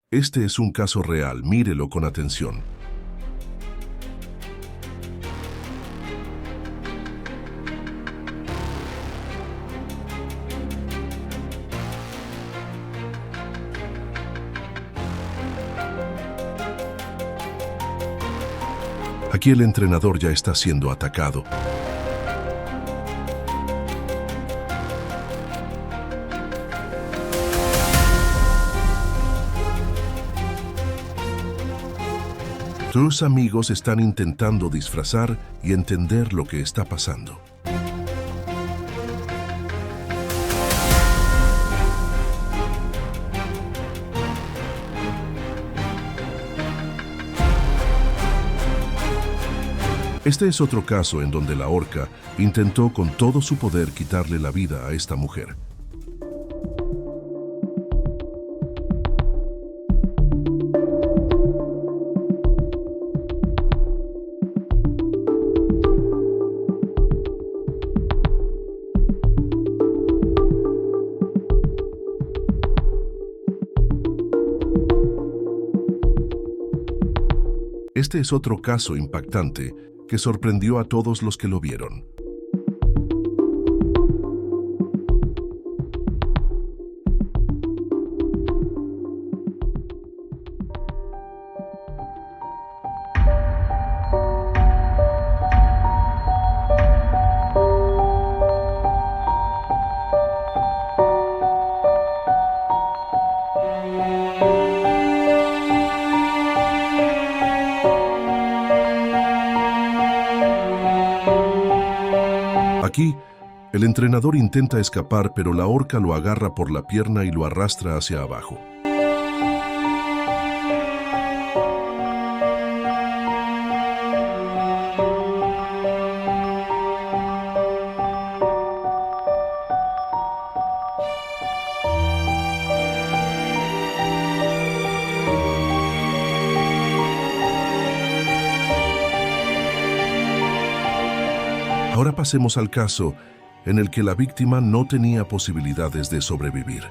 Este es un caso real, mírelo con atención. Aquí el entrenador ya está siendo atacado. Tus amigos están intentando disfrazar y entender lo que está pasando. Este es otro caso en donde la orca intentó con todo su poder quitarle la vida a esta mujer. Este es otro caso impactante que sorprendió a todos los que lo vieron. Aquí, el entrenador intenta escapar, pero la orca lo agarra por la pierna y lo arrastra hacia abajo. Ahora pasemos al caso en el que la víctima no tenía posibilidades de sobrevivir.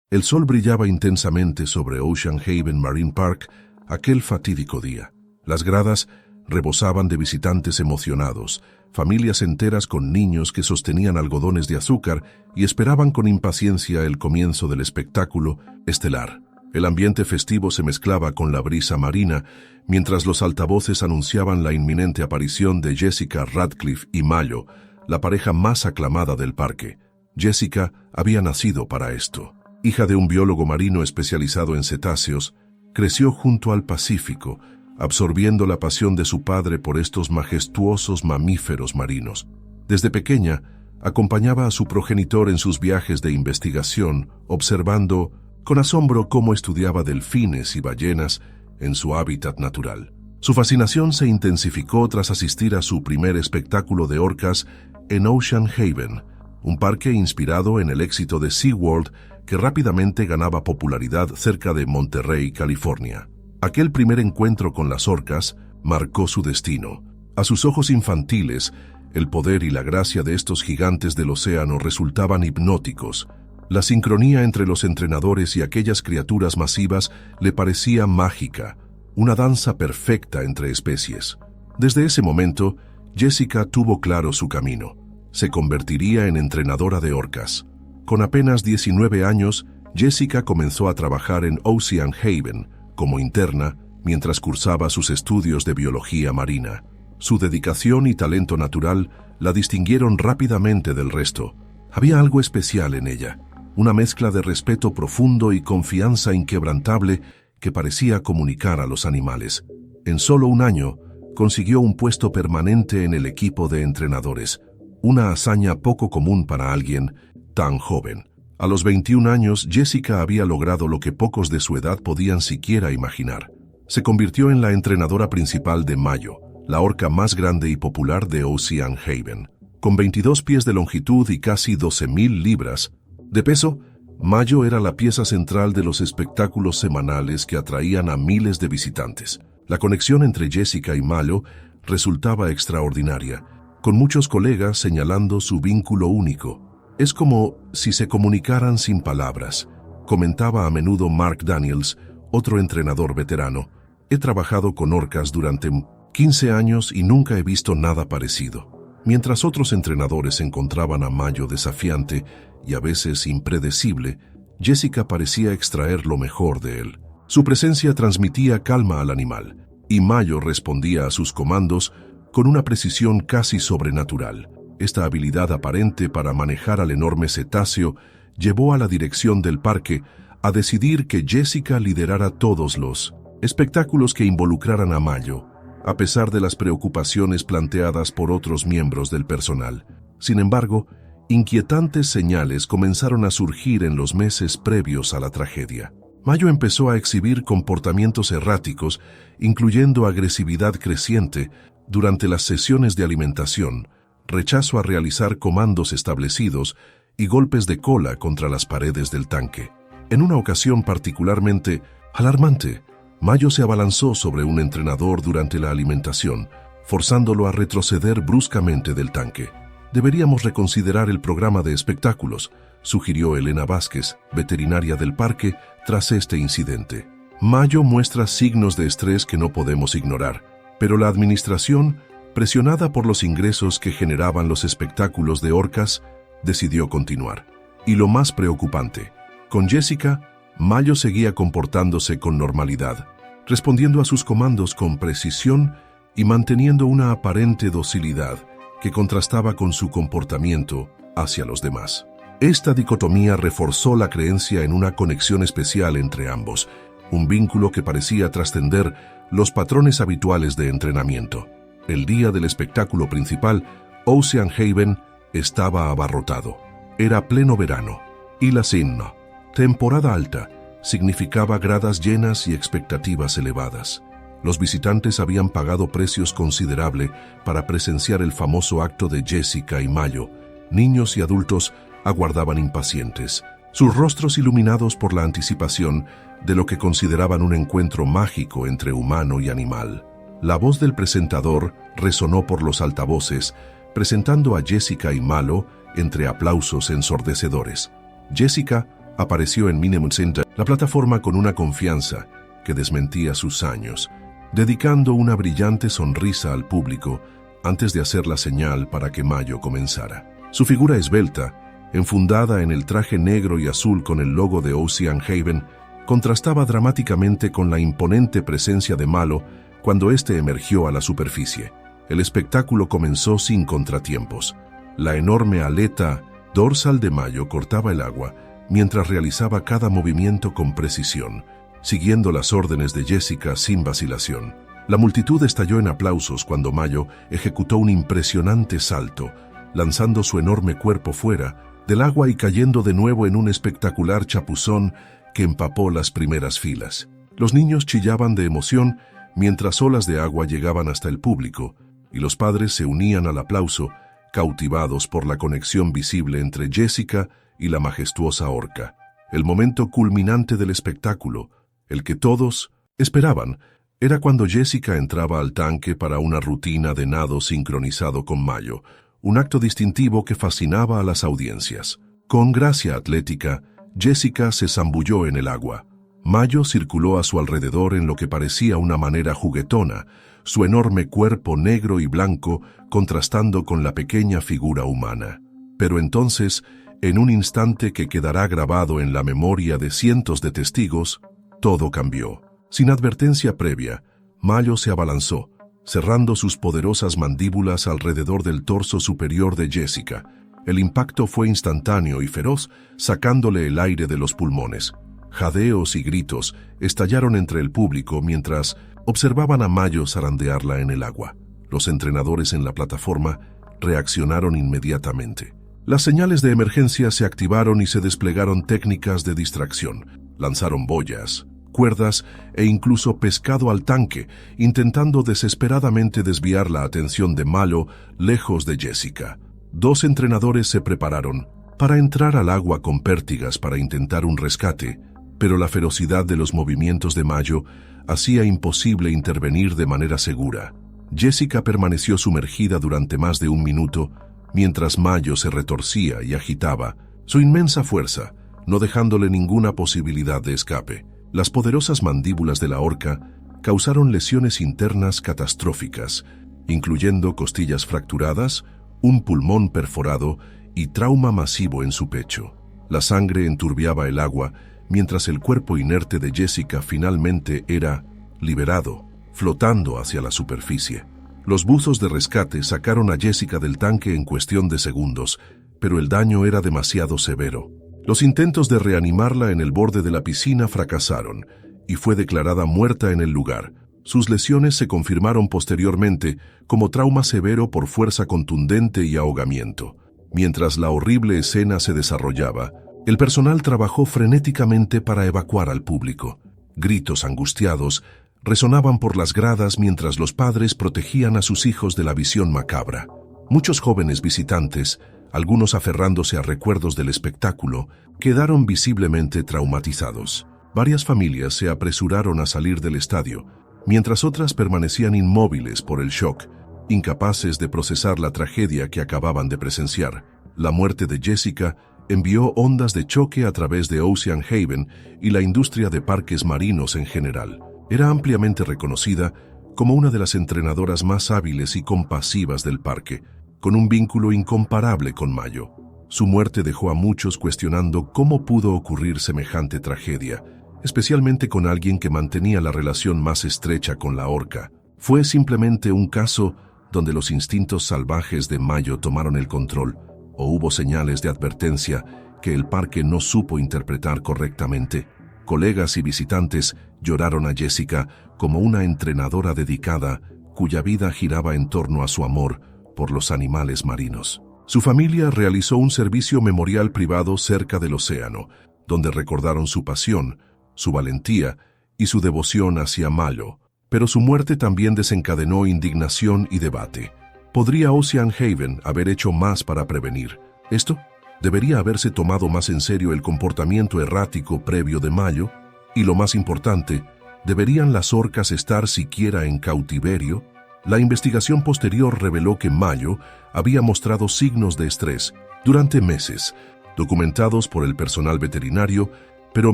El sol brillaba intensamente sobre Ocean Haven Marine Park aquel fatídico día. Las gradas rebosaban de visitantes emocionados, familias enteras con niños que sostenían algodones de azúcar y esperaban con impaciencia el comienzo del espectáculo estelar. El ambiente festivo se mezclaba con la brisa marina, mientras los altavoces anunciaban la inminente aparición de Jessica Radcliffe y Mayo, la pareja más aclamada del parque. Jessica había nacido para esto. Hija de un biólogo marino especializado en cetáceos, creció junto al Pacífico, absorbiendo la pasión de su padre por estos majestuosos mamíferos marinos. Desde pequeña, acompañaba a su progenitor en sus viajes de investigación, observando con asombro cómo estudiaba delfines y ballenas en su hábitat natural. Su fascinación se intensificó tras asistir a su primer espectáculo de orcas en Ocean Haven, un parque inspirado en el éxito de SeaWorld que rápidamente ganaba popularidad cerca de Monterrey, California. Aquel primer encuentro con las orcas marcó su destino. A sus ojos infantiles, el poder y la gracia de estos gigantes del océano resultaban hipnóticos. La sincronía entre los entrenadores y aquellas criaturas masivas le parecía mágica, una danza perfecta entre especies. Desde ese momento, Jessica tuvo claro su camino. Se convertiría en entrenadora de orcas. Con apenas 19 años, Jessica comenzó a trabajar en Ocean Haven como interna mientras cursaba sus estudios de biología marina. Su dedicación y talento natural la distinguieron rápidamente del resto. Había algo especial en ella, una mezcla de respeto profundo y confianza inquebrantable que parecía comunicar a los animales. En solo un año, consiguió un puesto permanente en el equipo de entrenadores, una hazaña poco común para alguien tan joven. A los 21 años, Jessica había logrado lo que pocos de su edad podían siquiera imaginar. Se convirtió en la entrenadora principal de Mayo, la orca más grande y popular de Ocean Haven. Con 22 pies de longitud y casi 12,000 libras de peso, Mayo era la pieza central de los espectáculos semanales que atraían a miles de visitantes. La conexión entre Jessica y Mayo resultaba extraordinaria. con muchos colegas señalando su vínculo único. Es como si se comunicaran sin palabras, comentaba a menudo Mark Daniels, otro entrenador veterano. He trabajado con orcas durante 15 años y nunca he visto nada parecido. Mientras otros entrenadores encontraban a Mayo desafiante y a veces impredecible, Jessica parecía extraer lo mejor de él. Su presencia transmitía calma al animal, y Mayo respondía a sus comandos con una precisión casi sobrenatural. Esta habilidad aparente para manejar al enorme cetáceo llevó a la dirección del parque a decidir que Jessica liderara todos los espectáculos que involucraran a Mayo, a pesar de las preocupaciones planteadas por otros miembros del personal. Sin embargo, inquietantes señales comenzaron a surgir en los meses previos a la tragedia. Mayo empezó a exhibir comportamientos erráticos, incluyendo agresividad creciente durante las sesiones de alimentación, rechazo a realizar comandos establecidos y golpes de cola contra las paredes del tanque. En una ocasión particularmente alarmante, Mayo se abalanzó sobre un entrenador durante la alimentación, forzándolo a retroceder bruscamente del tanque. Deberíamos reconsiderar el programa de espectáculos, sugirió Elena Vázquez, veterinaria del parque, tras este incidente. Mayo muestra signos de estrés que no podemos ignorar, pero la administración, presionada por los ingresos que generaban los espectáculos de orcas, decidió continuar. Y lo más preocupante, con Jessica, Mayo seguía comportándose con normalidad, respondiendo a sus comandos con precisión y manteniendo una aparente docilidad que contrastaba con su comportamiento hacia los demás. Esta dicotomía reforzó la creencia en una conexión especial entre ambos, un vínculo que parecía trascender los patrones habituales de entrenamiento. El día del espectáculo principal, Ocean Haven estaba abarrotado. Era pleno verano, y la Sinna, temporada alta, significaba gradas llenas y expectativas elevadas. Los visitantes habían pagado precios considerables para presenciar el famoso acto de Jessica y Mayo. Niños y adultos aguardaban impacientes, sus rostros iluminados por la anticipación de lo que consideraban un encuentro mágico entre humano y animal. La voz del presentador resonó por los altavoces, presentando a Jessica y Malo entre aplausos ensordecedores. Jessica apareció en Minimum Center, la plataforma con una confianza que desmentía sus años, dedicando una brillante sonrisa al público antes de hacer la señal para que Mayo comenzara. Su figura esbelta, enfundada en el traje negro y azul con el logo de Ocean Haven, contrastaba dramáticamente con la imponente presencia de Malo cuando éste emergió a la superficie. El espectáculo comenzó sin contratiempos. La enorme aleta dorsal de Mayo cortaba el agua mientras realizaba cada movimiento con precisión, siguiendo las órdenes de Jessica sin vacilación. La multitud estalló en aplausos cuando Mayo ejecutó un impresionante salto, lanzando su enorme cuerpo fuera del agua y cayendo de nuevo en un espectacular chapuzón que empapó las primeras filas. Los niños chillaban de emoción mientras olas de agua llegaban hasta el público, y los padres se unían al aplauso, cautivados por la conexión visible entre Jessica y la majestuosa orca. El momento culminante del espectáculo, el que todos esperaban, era cuando Jessica entraba al tanque para una rutina de nado sincronizado con Mayo, un acto distintivo que fascinaba a las audiencias. Con gracia atlética, Jessica se zambulló en el agua. Mayo circuló a su alrededor en lo que parecía una manera juguetona, su enorme cuerpo negro y blanco contrastando con la pequeña figura humana. Pero entonces, en un instante que quedará grabado en la memoria de cientos de testigos, todo cambió. Sin advertencia previa, Mayo se abalanzó, cerrando sus poderosas mandíbulas alrededor del torso superior de Jessica. El impacto fue instantáneo y feroz, sacándole el aire de los pulmones. Jadeos y gritos estallaron entre el público mientras observaban a Mayo zarandearla en el agua. Los entrenadores en la plataforma reaccionaron inmediatamente. Las señales de emergencia se activaron y se desplegaron técnicas de distracción. Lanzaron boyas, cuerdas e incluso pescado al tanque, intentando desesperadamente desviar la atención de Malo lejos de Jessica. Dos entrenadores se prepararon para entrar al agua con pértigas para intentar un rescate, pero la ferocidad de los movimientos de Mayo hacía imposible intervenir de manera segura. Jessica permaneció sumergida durante más de un minuto, mientras Mayo se retorcía y agitaba su inmensa fuerza, no dejándole ninguna posibilidad de escape. Las poderosas mandíbulas de la orca causaron lesiones internas catastróficas, incluyendo costillas fracturadas, un pulmón perforado y trauma masivo en su pecho. La sangre enturbiaba el agua, mientras el cuerpo inerte de Jessica finalmente era liberado, flotando hacia la superficie. Los buzos de rescate sacaron a Jessica del tanque en cuestión de segundos, pero el daño era demasiado severo. Los intentos de reanimarla en el borde de la piscina fracasaron, y fue declarada muerta en el lugar. Sus lesiones se confirmaron posteriormente como trauma severo por fuerza contundente y ahogamiento. Mientras la horrible escena se desarrollaba, el personal trabajó frenéticamente para evacuar al público. Gritos angustiados resonaban por las gradas mientras los padres protegían a sus hijos de la visión macabra. Muchos jóvenes visitantes, algunos aferrándose a recuerdos del espectáculo, quedaron visiblemente traumatizados. Varias familias se apresuraron a salir del estadio, mientras otras permanecían inmóviles por el shock, incapaces de procesar la tragedia que acababan de presenciar. La muerte de Jessica envió ondas de choque a través de Ocean Haven y la industria de parques marinos en general. Era ampliamente reconocida como una de las entrenadoras más hábiles y compasivas del parque, con un vínculo incomparable con Mayo. Su muerte dejó a muchos cuestionando cómo pudo ocurrir semejante tragedia, especialmente con alguien que mantenía la relación más estrecha con la orca. ¿Fue simplemente un caso donde los instintos salvajes de Mayo tomaron el control, o hubo señales de advertencia que el parque no supo interpretar correctamente? Colegas y visitantes lloraron a Jessica como una entrenadora dedicada cuya vida giraba en torno a su amor por los animales marinos. Su familia realizó un servicio memorial privado cerca del océano, donde recordaron su pasión, su valentía y su devoción hacia Mayo. Pero su muerte también desencadenó indignación y debate. ¿Podría Ocean Haven haber hecho más para prevenir esto? ¿Debería haberse tomado más en serio el comportamiento errático previo de Mayo? Y lo más importante, ¿deberían las orcas estar siquiera en cautiverio? La investigación posterior reveló que Mayo había mostrado signos de estrés durante meses, documentados por el personal veterinario, pero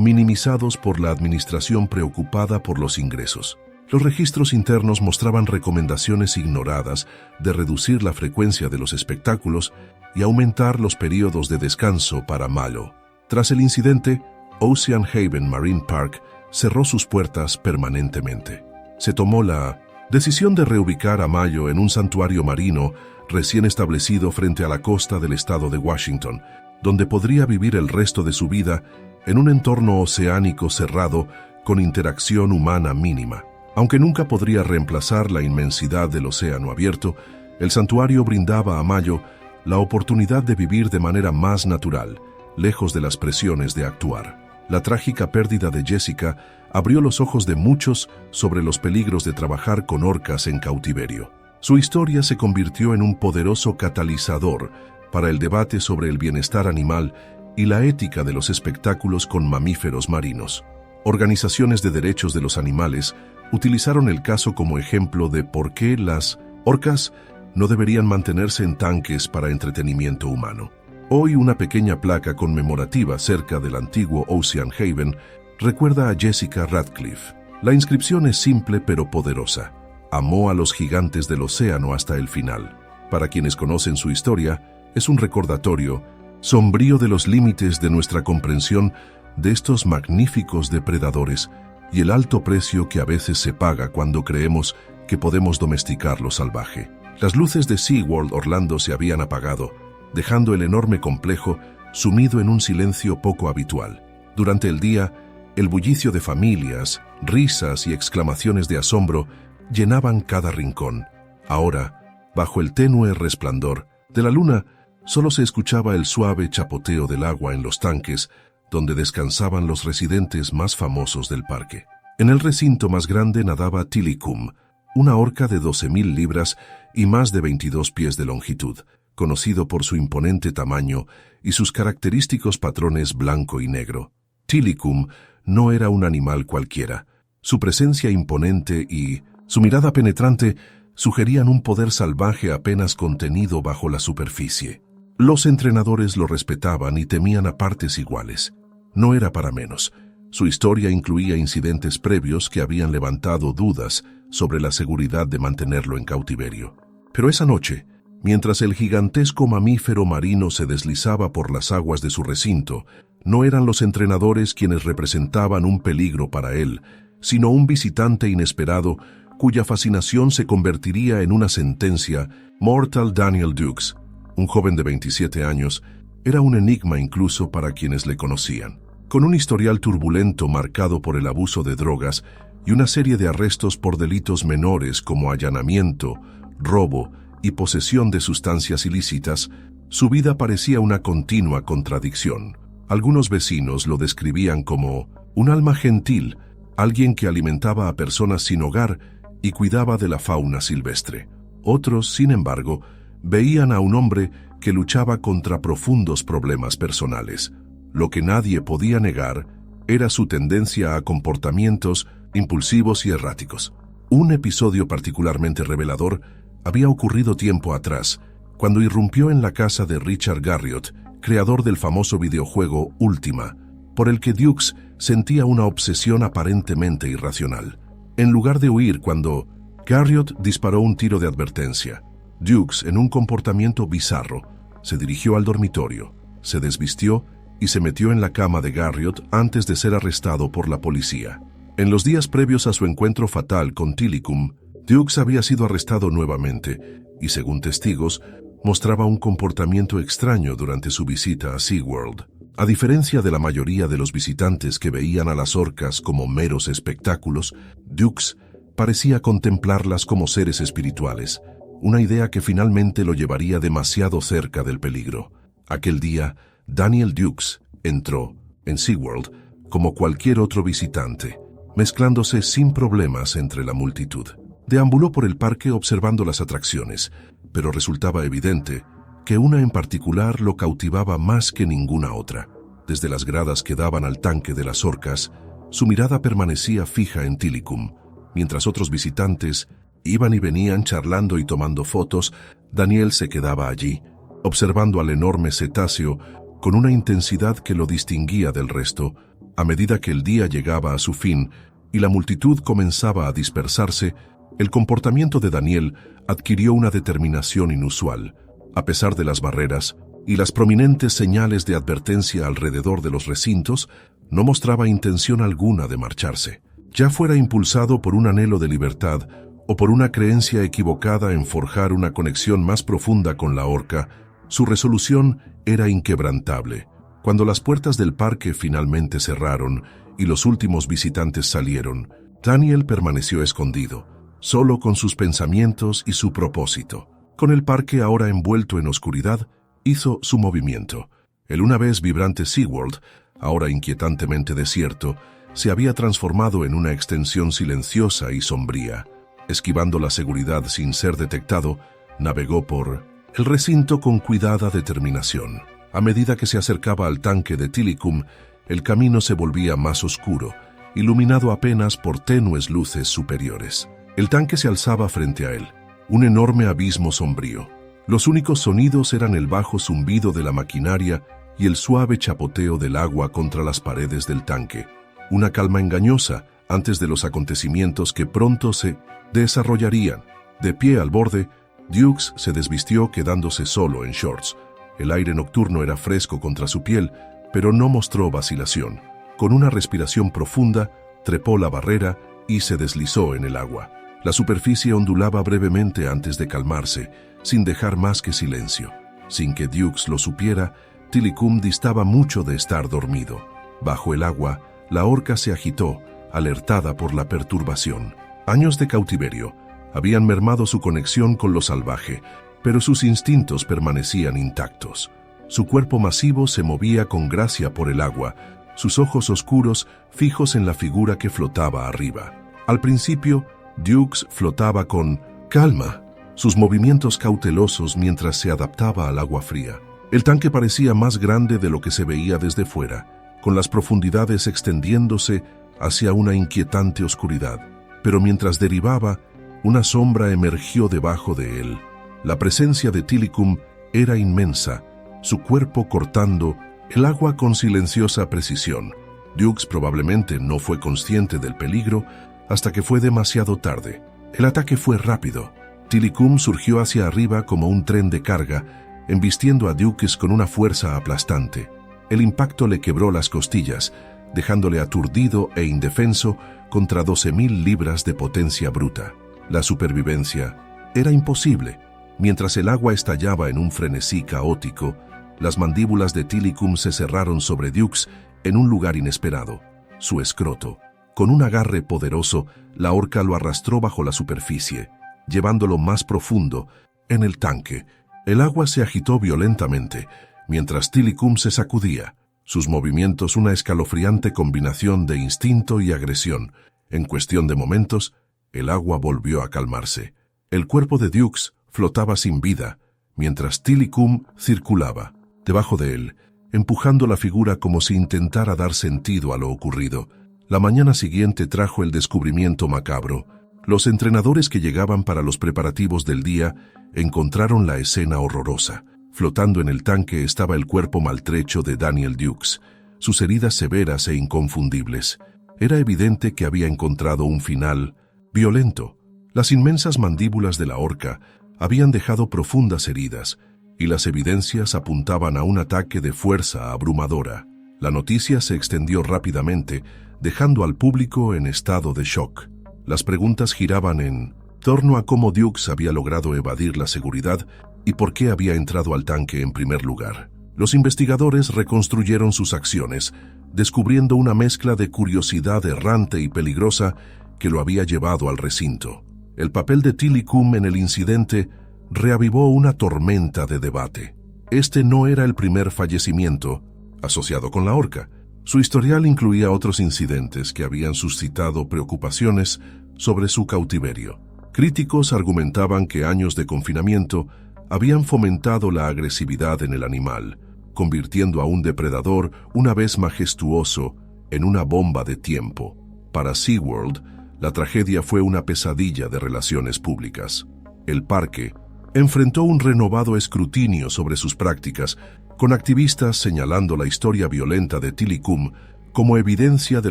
minimizados por la administración preocupada por los ingresos. Los registros internos mostraban recomendaciones ignoradas de reducir la frecuencia de los espectáculos y aumentar los periodos de descanso para Mayo. Tras el incidente, Ocean Haven Marine Park cerró sus puertas permanentemente. Se tomó la decisión de reubicar a Mayo en un santuario marino recién establecido frente a la costa del estado de Washington, donde podría vivir el resto de su vida en un entorno oceánico cerrado con interacción humana mínima. Aunque nunca podría reemplazar la inmensidad del océano abierto, el santuario brindaba a Mayo la oportunidad de vivir de manera más natural, lejos de las presiones de actuar. La trágica pérdida de Jessica abrió los ojos de muchos sobre los peligros de trabajar con orcas en cautiverio. Su historia se convirtió en un poderoso catalizador para el debate sobre el bienestar animal y la ética de los espectáculos con mamíferos marinos. Organizaciones de derechos de los animales utilizaron el caso como ejemplo de por qué las orcas no deberían mantenerse en tanques para entretenimiento humano. Hoy una pequeña placa conmemorativa cerca del antiguo Ocean Haven recuerda a Jessica Radcliffe. La inscripción es simple pero poderosa. Amó a los gigantes del océano hasta el final. Para quienes conocen su historia, es un recordatorio sombrío de los límites de nuestra comprensión de estos magníficos depredadores y el alto precio que a veces se paga cuando creemos que podemos domesticar lo salvaje. Las luces de SeaWorld Orlando se habían apagado, dejando el enorme complejo sumido en un silencio poco habitual. Durante el día, el bullicio de familias, risas y exclamaciones de asombro llenaban cada rincón. Ahora, bajo el tenue resplandor de la luna, solo se escuchaba el suave chapoteo del agua en los tanques, donde descansaban los residentes más famosos del parque. En el recinto más grande nadaba Tilikum, una orca de 12,000 libras y más de 22 pies de longitud, conocido por su imponente tamaño y sus característicos patrones blanco y negro. Tilikum no era un animal cualquiera. Su presencia imponente y su mirada penetrante sugerían un poder salvaje apenas contenido bajo la superficie. Los entrenadores lo respetaban y temían a partes iguales. No era para menos. Su historia incluía incidentes previos que habían levantado dudas sobre la seguridad de mantenerlo en cautiverio. Pero esa noche, mientras el gigantesco mamífero marino se deslizaba por las aguas de su recinto, no eran los entrenadores quienes representaban un peligro para él, sino un visitante inesperado cuya fascinación se convertiría en una sentencia. Mortal Daniel Dukes, un joven de 27 años, era un enigma incluso para quienes le conocían. Con un historial turbulento marcado por el abuso de drogas y una serie de arrestos por delitos menores como allanamiento, robo y posesión de sustancias ilícitas, su vida parecía una continua contradicción. Algunos vecinos lo describían como un alma gentil, alguien que alimentaba a personas sin hogar y cuidaba de la fauna silvestre. Otros, sin embargo, veían a un hombre que luchaba contra profundos problemas personales. Lo que nadie podía negar era su tendencia a comportamientos impulsivos y erráticos. Un episodio particularmente revelador había ocurrido tiempo atrás, cuando irrumpió en la casa de Richard Garriott, creador del famoso videojuego Ultima, por el que Dukes sentía una obsesión aparentemente irracional. En lugar de huir cuando Garriott disparó un tiro de advertencia, Dukes, en un comportamiento bizarro, se dirigió al dormitorio, se desvistió y se metió en la cama de Garriott antes de ser arrestado por la policía. En los días previos a su encuentro fatal con Tilikum, Dukes había sido arrestado nuevamente y, según testigos, mostraba un comportamiento extraño durante su visita a SeaWorld. A diferencia de la mayoría de los visitantes que veían a las orcas como meros espectáculos, Dukes parecía contemplarlas como seres espirituales, una idea que finalmente lo llevaría demasiado cerca del peligro. Aquel día, Daniel Dukes entró en SeaWorld como cualquier otro visitante, mezclándose sin problemas entre la multitud. Deambuló por el parque observando las atracciones, pero resultaba evidente que una en particular lo cautivaba más que ninguna otra. Desde las gradas que daban al tanque de las orcas, su mirada permanecía fija en Tilikum. Mientras otros visitantes iban y venían charlando y tomando fotos, Daniel se quedaba allí, observando al enorme cetáceo con una intensidad que lo distinguía del resto. A medida que el día llegaba a su fin y la multitud comenzaba a dispersarse, el comportamiento de Daniel adquirió una determinación inusual. A pesar de las barreras y las prominentes señales de advertencia alrededor de los recintos, no mostraba intención alguna de marcharse. Ya fuera impulsado por un anhelo de libertad o por una creencia equivocada en forjar una conexión más profunda con la orca, su resolución era inquebrantable. Cuando las puertas del parque finalmente cerraron y los últimos visitantes salieron, Daniel permaneció escondido, solo con sus pensamientos y su propósito. Con el parque ahora envuelto en oscuridad, hizo su movimiento. El una vez vibrante SeaWorld, ahora inquietantemente desierto, se había transformado en una extensión silenciosa y sombría. Esquivando la seguridad sin ser detectado, navegó por el recinto con cuidada determinación. A medida que se acercaba al tanque de Tilikum, el camino se volvía más oscuro, iluminado apenas por tenues luces superiores. El tanque se alzaba frente a él, un enorme abismo sombrío. Los únicos sonidos eran el bajo zumbido de la maquinaria y el suave chapoteo del agua contra las paredes del tanque. Una calma engañosa antes de los acontecimientos que pronto se desarrollarían. De pie al borde, Dukes se desvistió quedándose solo en shorts. El aire nocturno era fresco contra su piel, pero no mostró vacilación. Con una respiración profunda, trepó la barrera y se deslizó en el agua. La superficie ondulaba brevemente antes de calmarse, sin dejar más que silencio. Sin que Dukes lo supiera, Tilikum distaba mucho de estar dormido. Bajo el agua, la orca se agitó, alertada por la perturbación. Años de cautiverio habían mermado su conexión con lo salvaje, pero sus instintos permanecían intactos. Su cuerpo masivo se movía con gracia por el agua, sus ojos oscuros fijos en la figura que flotaba arriba. Al principio, Dukes flotaba con calma, sus movimientos cautelosos mientras se adaptaba al agua fría. El tanque parecía más grande de lo que se veía desde fuera, con las profundidades extendiéndose hacia una inquietante oscuridad. Pero mientras derivaba, Una sombra emergió debajo de él. La presencia de Tilikum era inmensa, su cuerpo cortando el agua con silenciosa precisión. Dukes probablemente no fue consciente del peligro hasta que fue demasiado tarde. El ataque fue rápido. Tilikum surgió hacia arriba como un tren de carga, embistiendo a Dukes con una fuerza aplastante. El impacto le quebró las costillas, dejándole aturdido e indefenso contra 12.000 libras de potencia bruta. La supervivencia era imposible. Mientras el agua estallaba en un frenesí caótico, las mandíbulas de Tilikum se cerraron sobre Dukes en un lugar inesperado, su escroto. Con un agarre poderoso, la orca lo arrastró bajo la superficie, llevándolo más profundo en el tanque. El agua se agitó violentamente, mientras Tilikum se sacudía, sus movimientos una escalofriante combinación de instinto y agresión. En cuestión de momentos, el agua volvió a calmarse. El cuerpo de Dukes flotaba sin vida, mientras Tilikum circulaba debajo de él, empujando la figura como si intentara dar sentido a lo ocurrido. La mañana siguiente trajo el descubrimiento macabro. Los entrenadores que llegaban para los preparativos del día encontraron la escena horrorosa. Flotando en el tanque estaba el cuerpo maltrecho de Daniel Dukes, sus heridas severas e inconfundibles. Era evidente que había encontrado un final violento. Las inmensas mandíbulas de la orca habían dejado profundas heridas, y las evidencias apuntaban a un ataque de fuerza abrumadora. La noticia se extendió rápidamente, dejando al público en estado de shock. Las preguntas giraban en torno a cómo Dukes había logrado evadir la seguridad y por qué había entrado al tanque en primer lugar. Los investigadores reconstruyeron sus acciones, descubriendo una mezcla de curiosidad errante y peligrosa que lo había llevado al recinto. El papel de Tilikum en el incidente reavivó una tormenta de debate. Este no era el primer fallecimiento asociado con la orca. Su historial incluía otros incidentes que habían suscitado preocupaciones sobre su cautiverio. Críticos argumentaban que años de confinamiento habían fomentado la agresividad en el animal, convirtiendo a un depredador una vez majestuoso en una bomba de tiempo. Para SeaWorld, la tragedia fue una pesadilla de relaciones públicas. El parque enfrentó un renovado escrutinio sobre sus prácticas, con activistas señalando la historia violenta de Tilikum como evidencia de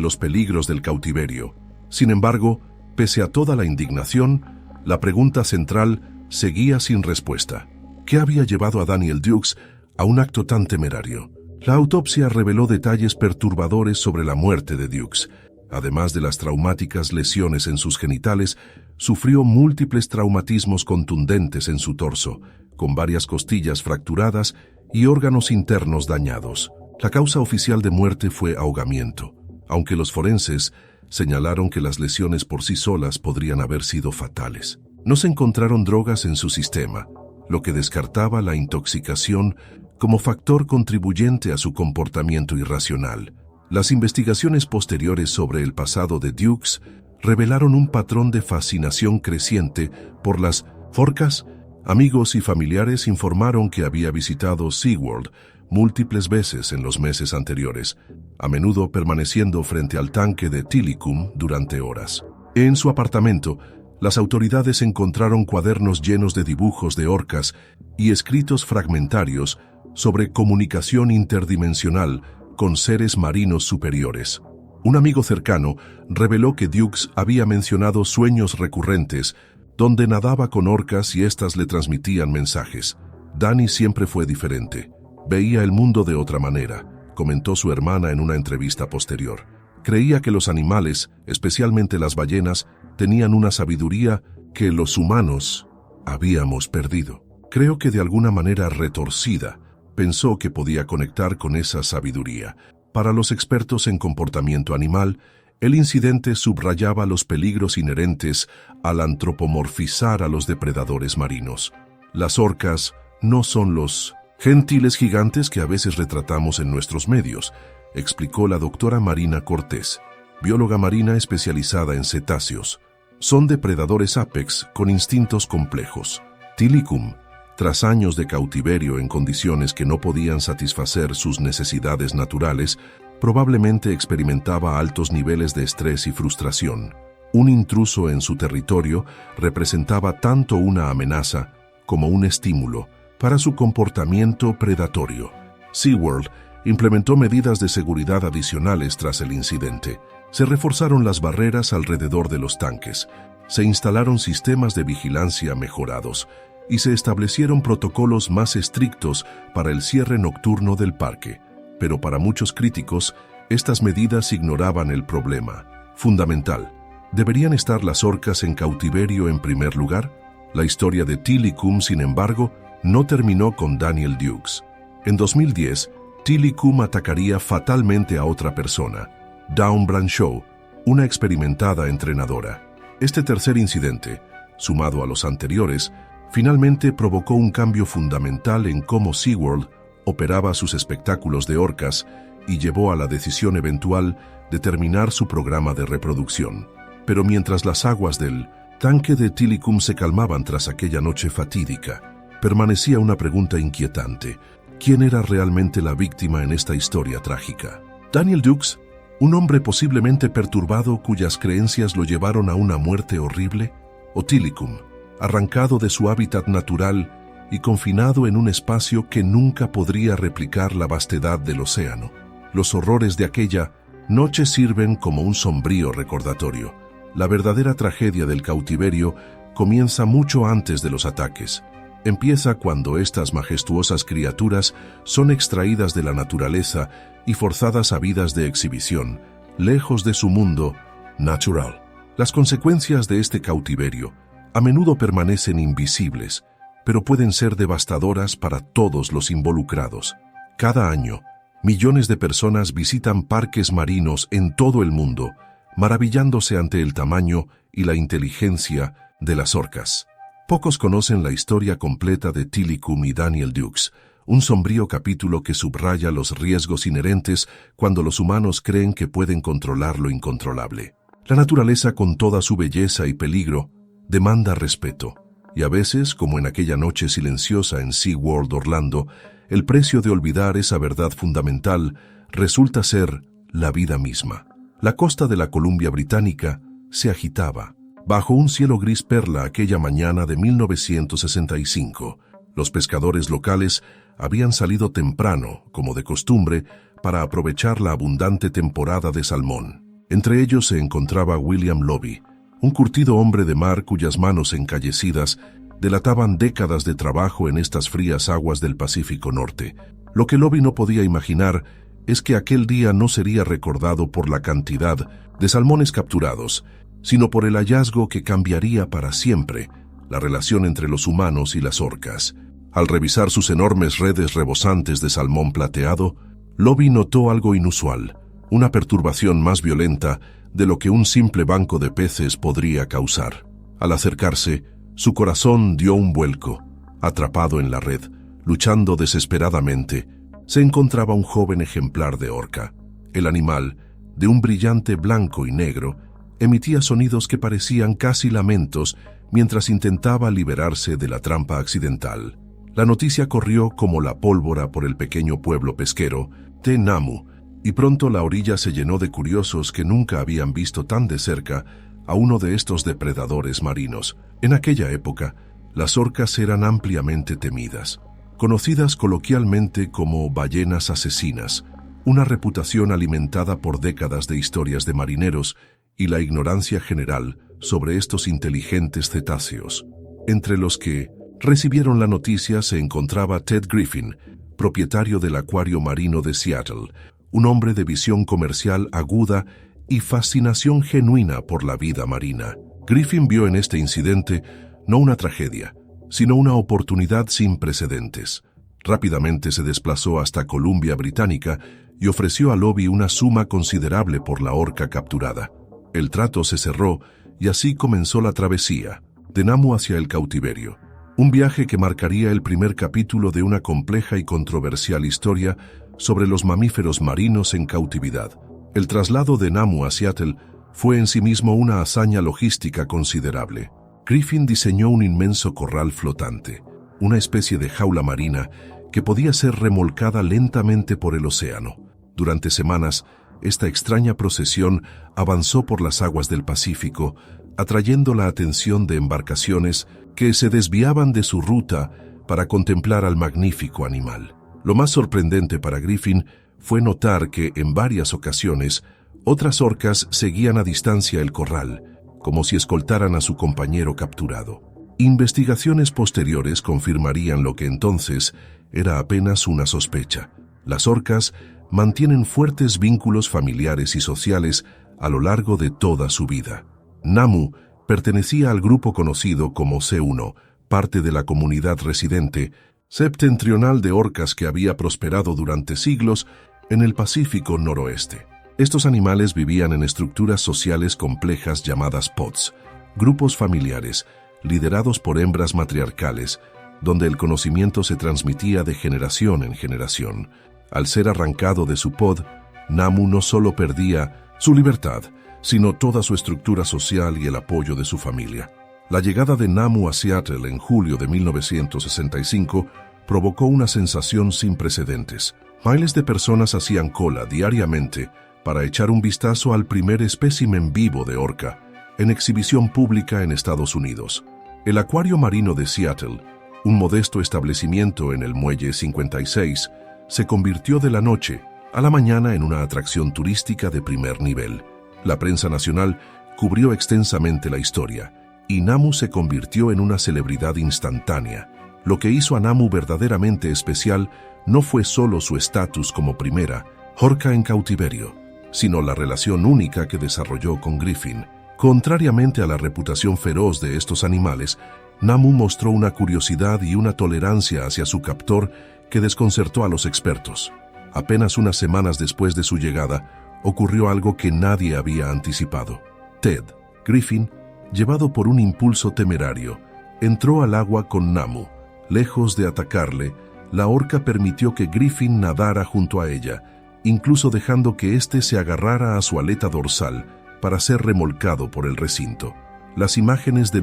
los peligros del cautiverio. Sin embargo, pese a toda la indignación, la pregunta central seguía sin respuesta. ¿Qué había llevado a Daniel Dukes a un acto tan temerario? La autopsia reveló detalles perturbadores sobre la muerte de Dukes. Además de las traumáticas lesiones en sus genitales, sufrió múltiples traumatismos contundentes en su torso, con varias costillas fracturadas y órganos internos dañados. La causa oficial de muerte fue ahogamiento, aunque los forenses señalaron que las lesiones por sí solas podrían haber sido fatales. No se encontraron drogas en su sistema, lo que descartaba la intoxicación como factor contribuyente a su comportamiento irracional. Las investigaciones posteriores sobre el pasado de Dukes revelaron un patrón de fascinación creciente por las orcas. Amigos y familiares informaron que había visitado SeaWorld múltiples veces en los meses anteriores, a menudo permaneciendo frente al tanque de Tilikum durante horas. En su apartamento, las autoridades encontraron cuadernos llenos de dibujos de orcas y escritos fragmentarios sobre comunicación interdimensional con seres marinos superiores. Un amigo cercano reveló que Dukes había mencionado sueños recurrentes donde nadaba con orcas y éstas le transmitían mensajes. Danny siempre fue diferente. Veía el mundo de otra manera, comentó su hermana en una entrevista posterior. Creía que los animales, especialmente las ballenas, tenían una sabiduría que los humanos habíamos perdido. Creo que de alguna manera retorcida, pensó que podía conectar con esa sabiduría. Para los expertos en comportamiento animal, el incidente subrayaba los peligros inherentes al antropomorfizar a los depredadores marinos. Las orcas no son los gentiles gigantes que a veces retratamos en nuestros medios, explicó la doctora Marina Cortés, bióloga marina especializada en cetáceos. Son depredadores apex con instintos complejos. Tilikum, tras años de cautiverio en condiciones que no podían satisfacer sus necesidades naturales, probablemente experimentaba altos niveles de estrés y frustración. Un intruso en su territorio representaba tanto una amenaza como un estímulo para su comportamiento predatorio. SeaWorld implementó medidas de seguridad adicionales tras el incidente. Se reforzaron las barreras alrededor de los tanques, se instalaron sistemas de vigilancia mejorados y se establecieron protocolos más estrictos para el cierre nocturno del parque. Pero para muchos críticos, estas medidas ignoraban el problema fundamental. ¿Deberían estar las orcas en cautiverio en primer lugar? La historia de Tilikum, sin embargo, no terminó con Daniel Dukes. En 2010, Tilikum atacaría fatalmente a otra persona, Dawn Brancheau, una experimentada entrenadora. Este tercer incidente, sumado a los anteriores, finalmente provocó un cambio fundamental en cómo SeaWorld operaba sus espectáculos de orcas y llevó a la decisión eventual de terminar su programa de reproducción. Pero mientras las aguas del tanque de Tilikum se calmaban tras aquella noche fatídica, permanecía una pregunta inquietante. ¿Quién era realmente la víctima en esta historia trágica? ¿Daniel Dukes, un hombre posiblemente perturbado cuyas creencias lo llevaron a una muerte horrible? ¿O Tilikum, arrancado de su hábitat natural y confinado en un espacio que nunca podría replicar la vastedad del océano? Los horrores de aquella noche sirven como un sombrío recordatorio. La verdadera tragedia del cautiverio comienza mucho antes de los ataques. Empieza cuando estas majestuosas criaturas son extraídas de la naturaleza y forzadas a vidas de exhibición, lejos de su mundo natural. Las consecuencias de este cautiverio a menudo permanecen invisibles, pero pueden ser devastadoras para todos los involucrados. Cada año, millones de personas visitan parques marinos en todo el mundo, maravillándose ante el tamaño y la inteligencia de las orcas. Pocos conocen la historia completa de Tilikum y Daniel Dukes, un sombrío capítulo que subraya los riesgos inherentes cuando los humanos creen que pueden controlar lo incontrolable. La naturaleza, con toda su belleza y peligro, demanda respeto, y a veces, como en aquella noche silenciosa en SeaWorld Orlando, el precio de olvidar esa verdad fundamental resulta ser la vida misma. La costa de la Columbia Británica se agitaba. Bajo un cielo gris perla aquella mañana de 1965, los pescadores locales habían salido temprano, como de costumbre, para aprovechar la abundante temporada de salmón. Entre ellos se encontraba William Lobby, un curtido hombre de mar cuyas manos encallecidas delataban décadas de trabajo en estas frías aguas del Pacífico Norte. Lo que Lobby no podía imaginar es que aquel día no sería recordado por la cantidad de salmones capturados, sino por el hallazgo que cambiaría para siempre la relación entre los humanos y las orcas. Al revisar sus enormes redes rebosantes de salmón plateado, Lobby notó algo inusual, una perturbación más violenta de lo que un simple banco de peces podría causar. Al acercarse, su corazón dio un vuelco. Atrapado en la red, luchando desesperadamente, se encontraba un joven ejemplar de orca. El animal, de un brillante blanco y negro, emitía sonidos que parecían casi lamentos mientras intentaba liberarse de la trampa accidental. La noticia corrió como la pólvora por el pequeño pueblo pesquero de Namu, y pronto la orilla se llenó de curiosos que nunca habían visto tan de cerca a uno de estos depredadores marinos. En aquella época, las orcas eran ampliamente temidas, conocidas coloquialmente como ballenas asesinas, una reputación alimentada por décadas de historias de marineros y la ignorancia general sobre estos inteligentes cetáceos. Entre los que recibieron la noticia se encontraba Ted Griffin, propietario del acuario marino de Seattle, un hombre de visión comercial aguda y fascinación genuina por la vida marina. Griffin vio en este incidente no una tragedia, sino una oportunidad sin precedentes. Rápidamente se desplazó hasta Columbia Británica y ofreció a Lobby una suma considerable por la orca capturada. El trato se cerró y así comenzó la travesía, de Namu hacia el cautiverio. Un viaje que marcaría el primer capítulo de una compleja y controversial historia sobre los mamíferos marinos en cautividad. El traslado de Namu a Seattle fue en sí mismo una hazaña logística considerable. Griffin diseñó un inmenso corral flotante, una especie de jaula marina que podía ser remolcada lentamente por el océano. Durante semanas, esta extraña procesión avanzó por las aguas del Pacífico, atrayendo la atención de embarcaciones que se desviaban de su ruta para contemplar al magnífico animal. Lo más sorprendente para Griffin fue notar que, en varias ocasiones, otras orcas seguían a distancia el corral, como si escoltaran a su compañero capturado. Investigaciones posteriores confirmarían lo que entonces era apenas una sospecha. Las orcas mantienen fuertes vínculos familiares y sociales a lo largo de toda su vida. Namu pertenecía al grupo conocido como C1, parte de la comunidad residente septentrional de orcas que había prosperado durante siglos en el Pacífico noroeste. Estos animales vivían en estructuras sociales complejas llamadas pods, grupos familiares, liderados por hembras matriarcales, donde el conocimiento se transmitía de generación en generación. Al ser arrancado de su pod, Namu no solo perdía su libertad, sino toda su estructura social y el apoyo de su familia. La llegada de Namu a Seattle en julio de 1965 provocó una sensación sin precedentes. Miles de personas hacían cola diariamente para echar un vistazo al primer espécimen vivo de orca, en exhibición pública en Estados Unidos. El Acuario Marino de Seattle, un modesto establecimiento en el Muelle 56, se convirtió de la noche a la mañana en una atracción turística de primer nivel. La prensa nacional cubrió extensamente la historia, y Namu se convirtió en una celebridad instantánea. Lo que hizo a Namu verdaderamente especial no fue solo su estatus como primera orca en cautiverio, sino la relación única que desarrolló con Griffin. Contrariamente a la reputación feroz de estos animales, Namu mostró una curiosidad y una tolerancia hacia su captor que desconcertó a los expertos. Apenas unas semanas después de su llegada, ocurrió algo que nadie había anticipado. Ted, Griffin, llevado por un impulso temerario, entró al agua con Namu. Lejos de atacarle, la orca permitió que Griffin nadara junto a ella, incluso dejando que éste se agarrara a su aleta dorsal para ser remolcado por el recinto. Las imágenes de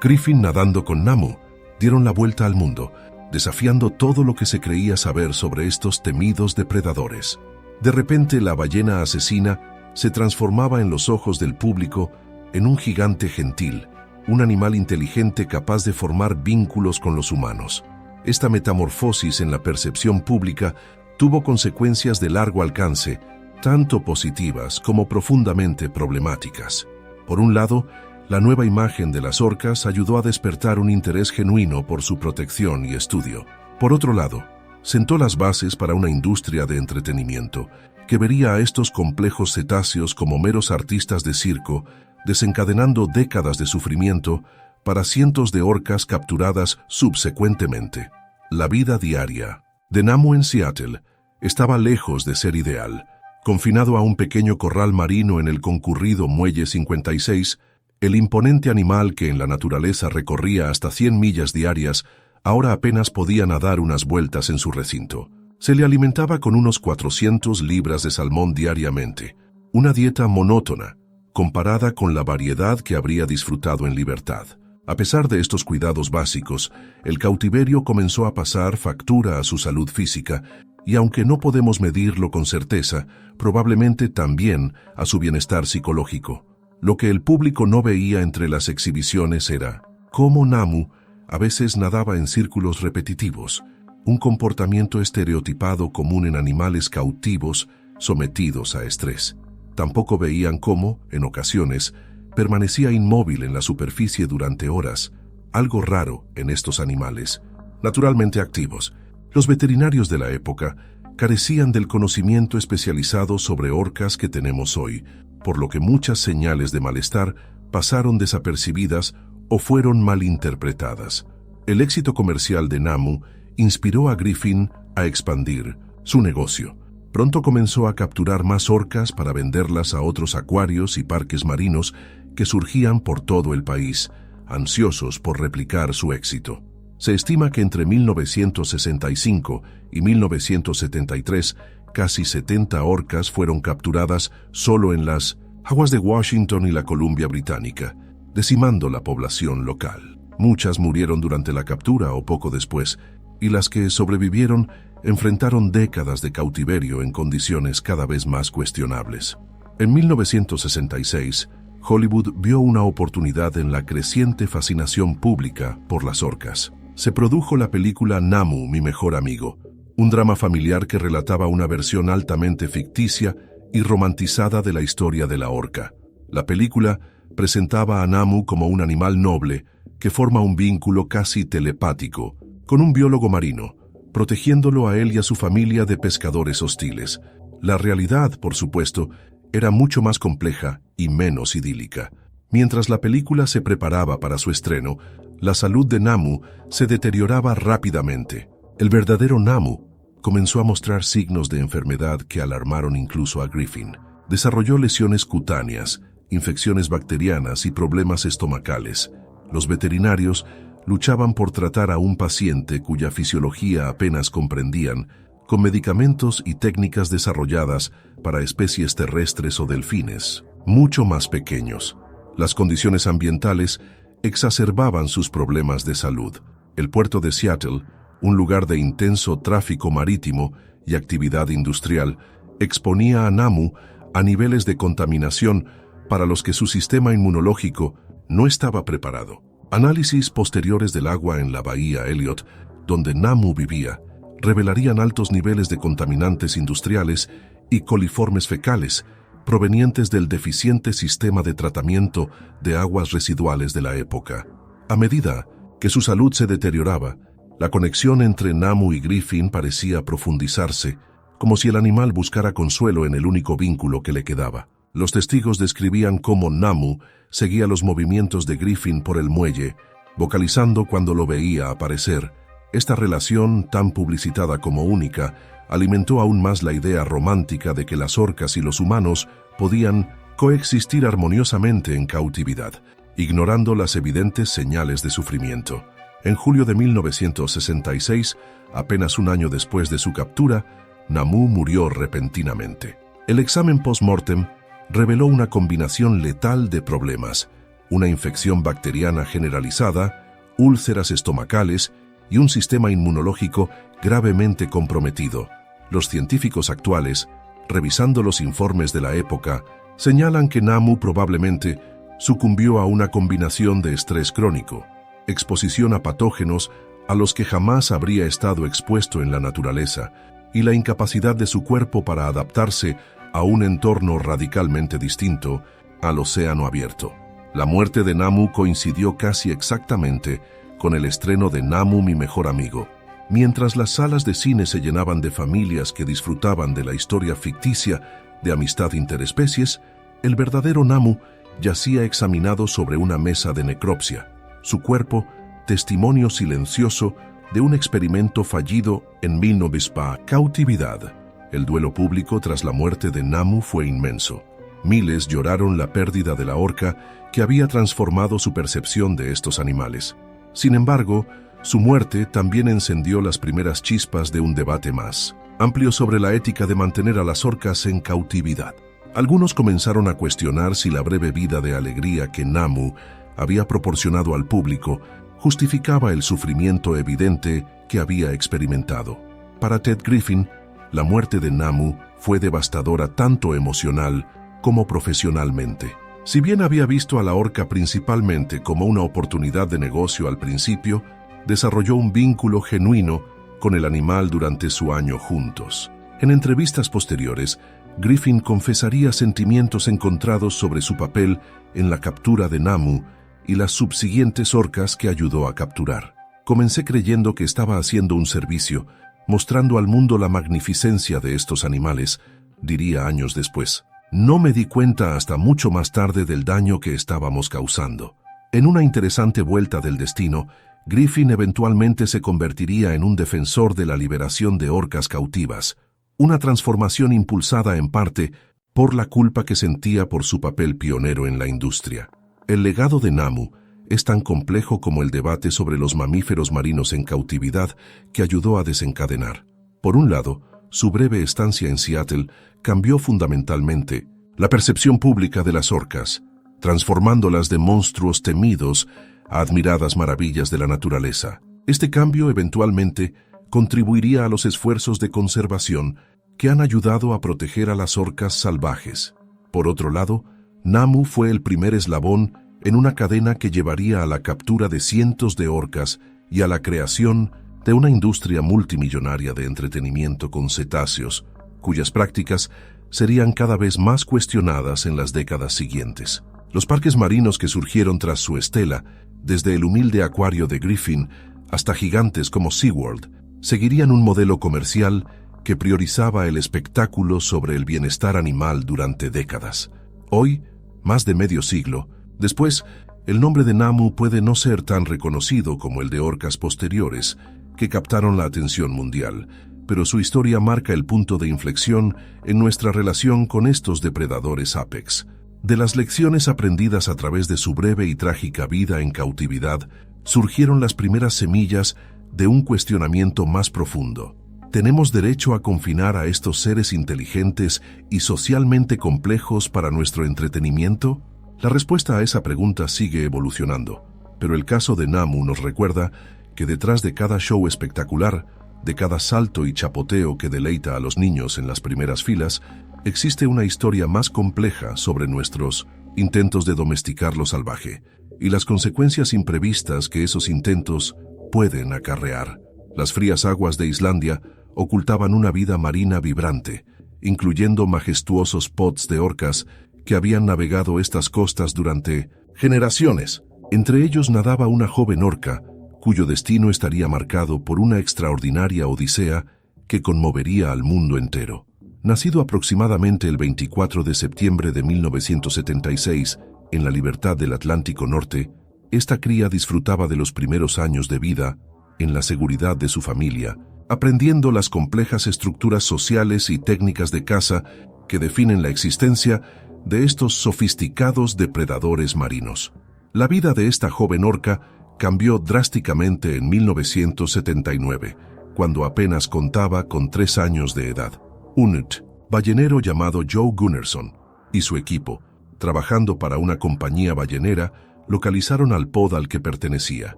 Griffin nadando con Namu dieron la vuelta al mundo, desafiando todo lo que se creía saber sobre estos temidos depredadores. De repente, la ballena asesina se transformaba en los ojos del público en un gigante gentil, un animal inteligente capaz de formar vínculos con los humanos. Esta metamorfosis en la percepción pública tuvo consecuencias de largo alcance, tanto positivas como profundamente problemáticas. Por un lado, la nueva imagen de las orcas ayudó a despertar un interés genuino por su protección y estudio. Por otro lado, sentó las bases para una industria de entretenimiento que vería a estos complejos cetáceos como meros artistas de circo, desencadenando décadas de sufrimiento para cientos de orcas capturadas subsecuentemente. La vida diaria de Namu en Seattle estaba lejos de ser ideal. Confinado a un pequeño corral marino en el concurrido Muelle 56, el imponente animal que en la naturaleza recorría hasta 100 millas diarias, ahora apenas podía nadar unas vueltas en su recinto. Se le alimentaba con unos 400 libras de salmón diariamente, una dieta monótona, comparada con la variedad que habría disfrutado en libertad. A pesar de estos cuidados básicos, el cautiverio comenzó a pasar factura a su salud física y, aunque no podemos medirlo con certeza, probablemente también a su bienestar psicológico. Lo que el público no veía entre las exhibiciones era cómo Namu a veces nadaba en círculos repetitivos, un comportamiento estereotipado común en animales cautivos sometidos a estrés. Tampoco veían cómo, en ocasiones, permanecía inmóvil en la superficie durante horas, algo raro en estos animales, naturalmente activos. Los veterinarios de la época carecían del conocimiento especializado sobre orcas que tenemos hoy, por lo que muchas señales de malestar pasaron desapercibidas o fueron malinterpretadas. El éxito comercial de Namu inspiró a Griffin a expandir su negocio. Pronto comenzó a capturar más orcas para venderlas a otros acuarios y parques marinos que surgían por todo el país, ansiosos por replicar su éxito. Se estima que entre 1965 y 1973, casi 70 orcas fueron capturadas solo en las aguas de Washington y la Columbia Británica, decimando la población local. Muchas murieron durante la captura o poco después, y las que sobrevivieron enfrentaron décadas de cautiverio en condiciones cada vez más cuestionables. En 1966, Hollywood vio una oportunidad en la creciente fascinación pública por las orcas. Se produjo la película Namu, mi mejor amigo, un drama familiar que relataba una versión altamente ficticia y romantizada de la historia de la orca. La película presentaba a Namu como un animal noble que forma un vínculo casi telepático con un biólogo marino, protegiéndolo a él y a su familia de pescadores hostiles. La realidad, por supuesto, era mucho más compleja y menos idílica. Mientras la película se preparaba para su estreno, la salud de Namu se deterioraba rápidamente. El verdadero Namu comenzó a mostrar signos de enfermedad que alarmaron incluso a Griffin. Desarrolló lesiones cutáneas, infecciones bacterianas y problemas estomacales. Los veterinarios luchaban por tratar a un paciente cuya fisiología apenas comprendían, con medicamentos y técnicas desarrolladas para especies terrestres o delfines, mucho más pequeños. Las condiciones ambientales exacerbaban sus problemas de salud. El puerto de Seattle, un lugar de intenso tráfico marítimo y actividad industrial, exponía a Namu a niveles de contaminación para los que su sistema inmunológico no estaba preparado. Análisis posteriores del agua en la bahía Elliott, donde Namu vivía, revelarían altos niveles de contaminantes industriales y coliformes fecales provenientes del deficiente sistema de tratamiento de aguas residuales de la época. A medida que su salud se deterioraba, la conexión entre Namu y Griffin parecía profundizarse, como si el animal buscara consuelo en el único vínculo que le quedaba. Los testigos describían cómo Namu seguía los movimientos de Griffin por el muelle, vocalizando cuando lo veía aparecer. Esta relación, tan publicitada como única, alimentó aún más la idea romántica de que las orcas y los humanos podían coexistir armoniosamente en cautividad, ignorando las evidentes señales de sufrimiento. En julio de 1966, apenas un año después de su captura, Namu murió repentinamente. El examen post-mortem reveló una combinación letal de problemas: una infección bacteriana generalizada, úlceras estomacales y un sistema inmunológico gravemente comprometido. Los científicos actuales, revisando los informes de la época, señalan que Namu probablemente sucumbió a una combinación de estrés crónico, exposición a patógenos a los que jamás habría estado expuesto en la naturaleza, y la incapacidad de su cuerpo para adaptarse a un entorno radicalmente distinto, al océano abierto. La muerte de Namu coincidió casi exactamente con el estreno de Namu, mi mejor amigo. Mientras las salas de cine se llenaban de familias que disfrutaban de la historia ficticia de amistad interespecies, el verdadero Namu yacía examinado sobre una mesa de necropsia. Su cuerpo, testimonio silencioso de un experimento fallido en 1900. Cautividad. El duelo público tras la muerte de Namu fue inmenso. Miles lloraron la pérdida de la orca que había transformado su percepción de estos animales. Sin embargo, su muerte también encendió las primeras chispas de un debate más amplio sobre la ética de mantener a las orcas en cautividad. Algunos comenzaron a cuestionar si la breve vida de alegría que Namu había proporcionado al público justificaba el sufrimiento evidente que había experimentado. Para Ted Griffin, la muerte de Namu fue devastadora tanto emocional como profesionalmente. Si bien había visto a la orca principalmente como una oportunidad de negocio al principio, desarrolló un vínculo genuino con el animal durante su año juntos. En entrevistas posteriores, Griffin confesaría sentimientos encontrados sobre su papel en la captura de Namu y las subsiguientes orcas que ayudó a capturar. Comencé creyendo que estaba haciendo un servicio, mostrando al mundo la magnificencia de estos animales, diría años después. No me di cuenta hasta mucho más tarde del daño que estábamos causando. En una interesante vuelta del destino, Griffin eventualmente se convertiría en un defensor de la liberación de orcas cautivas, una transformación impulsada en parte por la culpa que sentía por su papel pionero en la industria. El legado de Namu es tan complejo como el debate sobre los mamíferos marinos en cautividad que ayudó a desencadenar. Por un lado, su breve estancia en Seattle cambió fundamentalmente la percepción pública de las orcas, transformándolas de monstruos temidos a admiradas maravillas de la naturaleza. Este cambio eventualmente contribuiría a los esfuerzos de conservación que han ayudado a proteger a las orcas salvajes. Por otro lado, Namu fue el primer eslabón en una cadena que llevaría a la captura de cientos de orcas y a la creación de una industria multimillonaria de entretenimiento con cetáceos, cuyas prácticas serían cada vez más cuestionadas en las décadas siguientes. Los parques marinos que surgieron tras su estela, desde el humilde acuario de Griffin hasta gigantes como SeaWorld, seguirían un modelo comercial que priorizaba el espectáculo sobre el bienestar animal durante décadas. Hoy, más de medio siglo después, el nombre de Namu puede no ser tan reconocido como el de orcas posteriores, que captaron la atención mundial, pero su historia marca el punto de inflexión en nuestra relación con estos depredadores apex. De las lecciones aprendidas a través de su breve y trágica vida en cautividad, surgieron las primeras semillas de un cuestionamiento más profundo. ¿Tenemos derecho a confinar a estos seres inteligentes y socialmente complejos para nuestro entretenimiento? La respuesta a esa pregunta sigue evolucionando, pero el caso de Namu nos recuerda que detrás de cada show espectacular, de cada salto y chapoteo que deleita a los niños en las primeras filas, existe una historia más compleja sobre nuestros intentos de domesticar lo salvaje y las consecuencias imprevistas que esos intentos pueden acarrear. Las frías aguas de Islandia ocultaban una vida marina vibrante, incluyendo majestuosos pods de orcas que habían navegado estas costas durante generaciones. Entre ellos nadaba una joven orca, cuyo destino estaría marcado por una extraordinaria odisea que conmovería al mundo entero. Nacido aproximadamente el 24 de septiembre de 1976 en la libertad del Atlántico Norte, esta cría disfrutaba de los primeros años de vida en la seguridad de su familia, aprendiendo las complejas estructuras sociales y técnicas de caza que definen la existencia de estos sofisticados depredadores marinos. La vida de esta joven orca cambió drásticamente en 1979, cuando apenas contaba con 3 años de edad. Un ballenero llamado Joe Gunnarsson y su equipo, trabajando para una compañía ballenera, localizaron al pod al que pertenecía.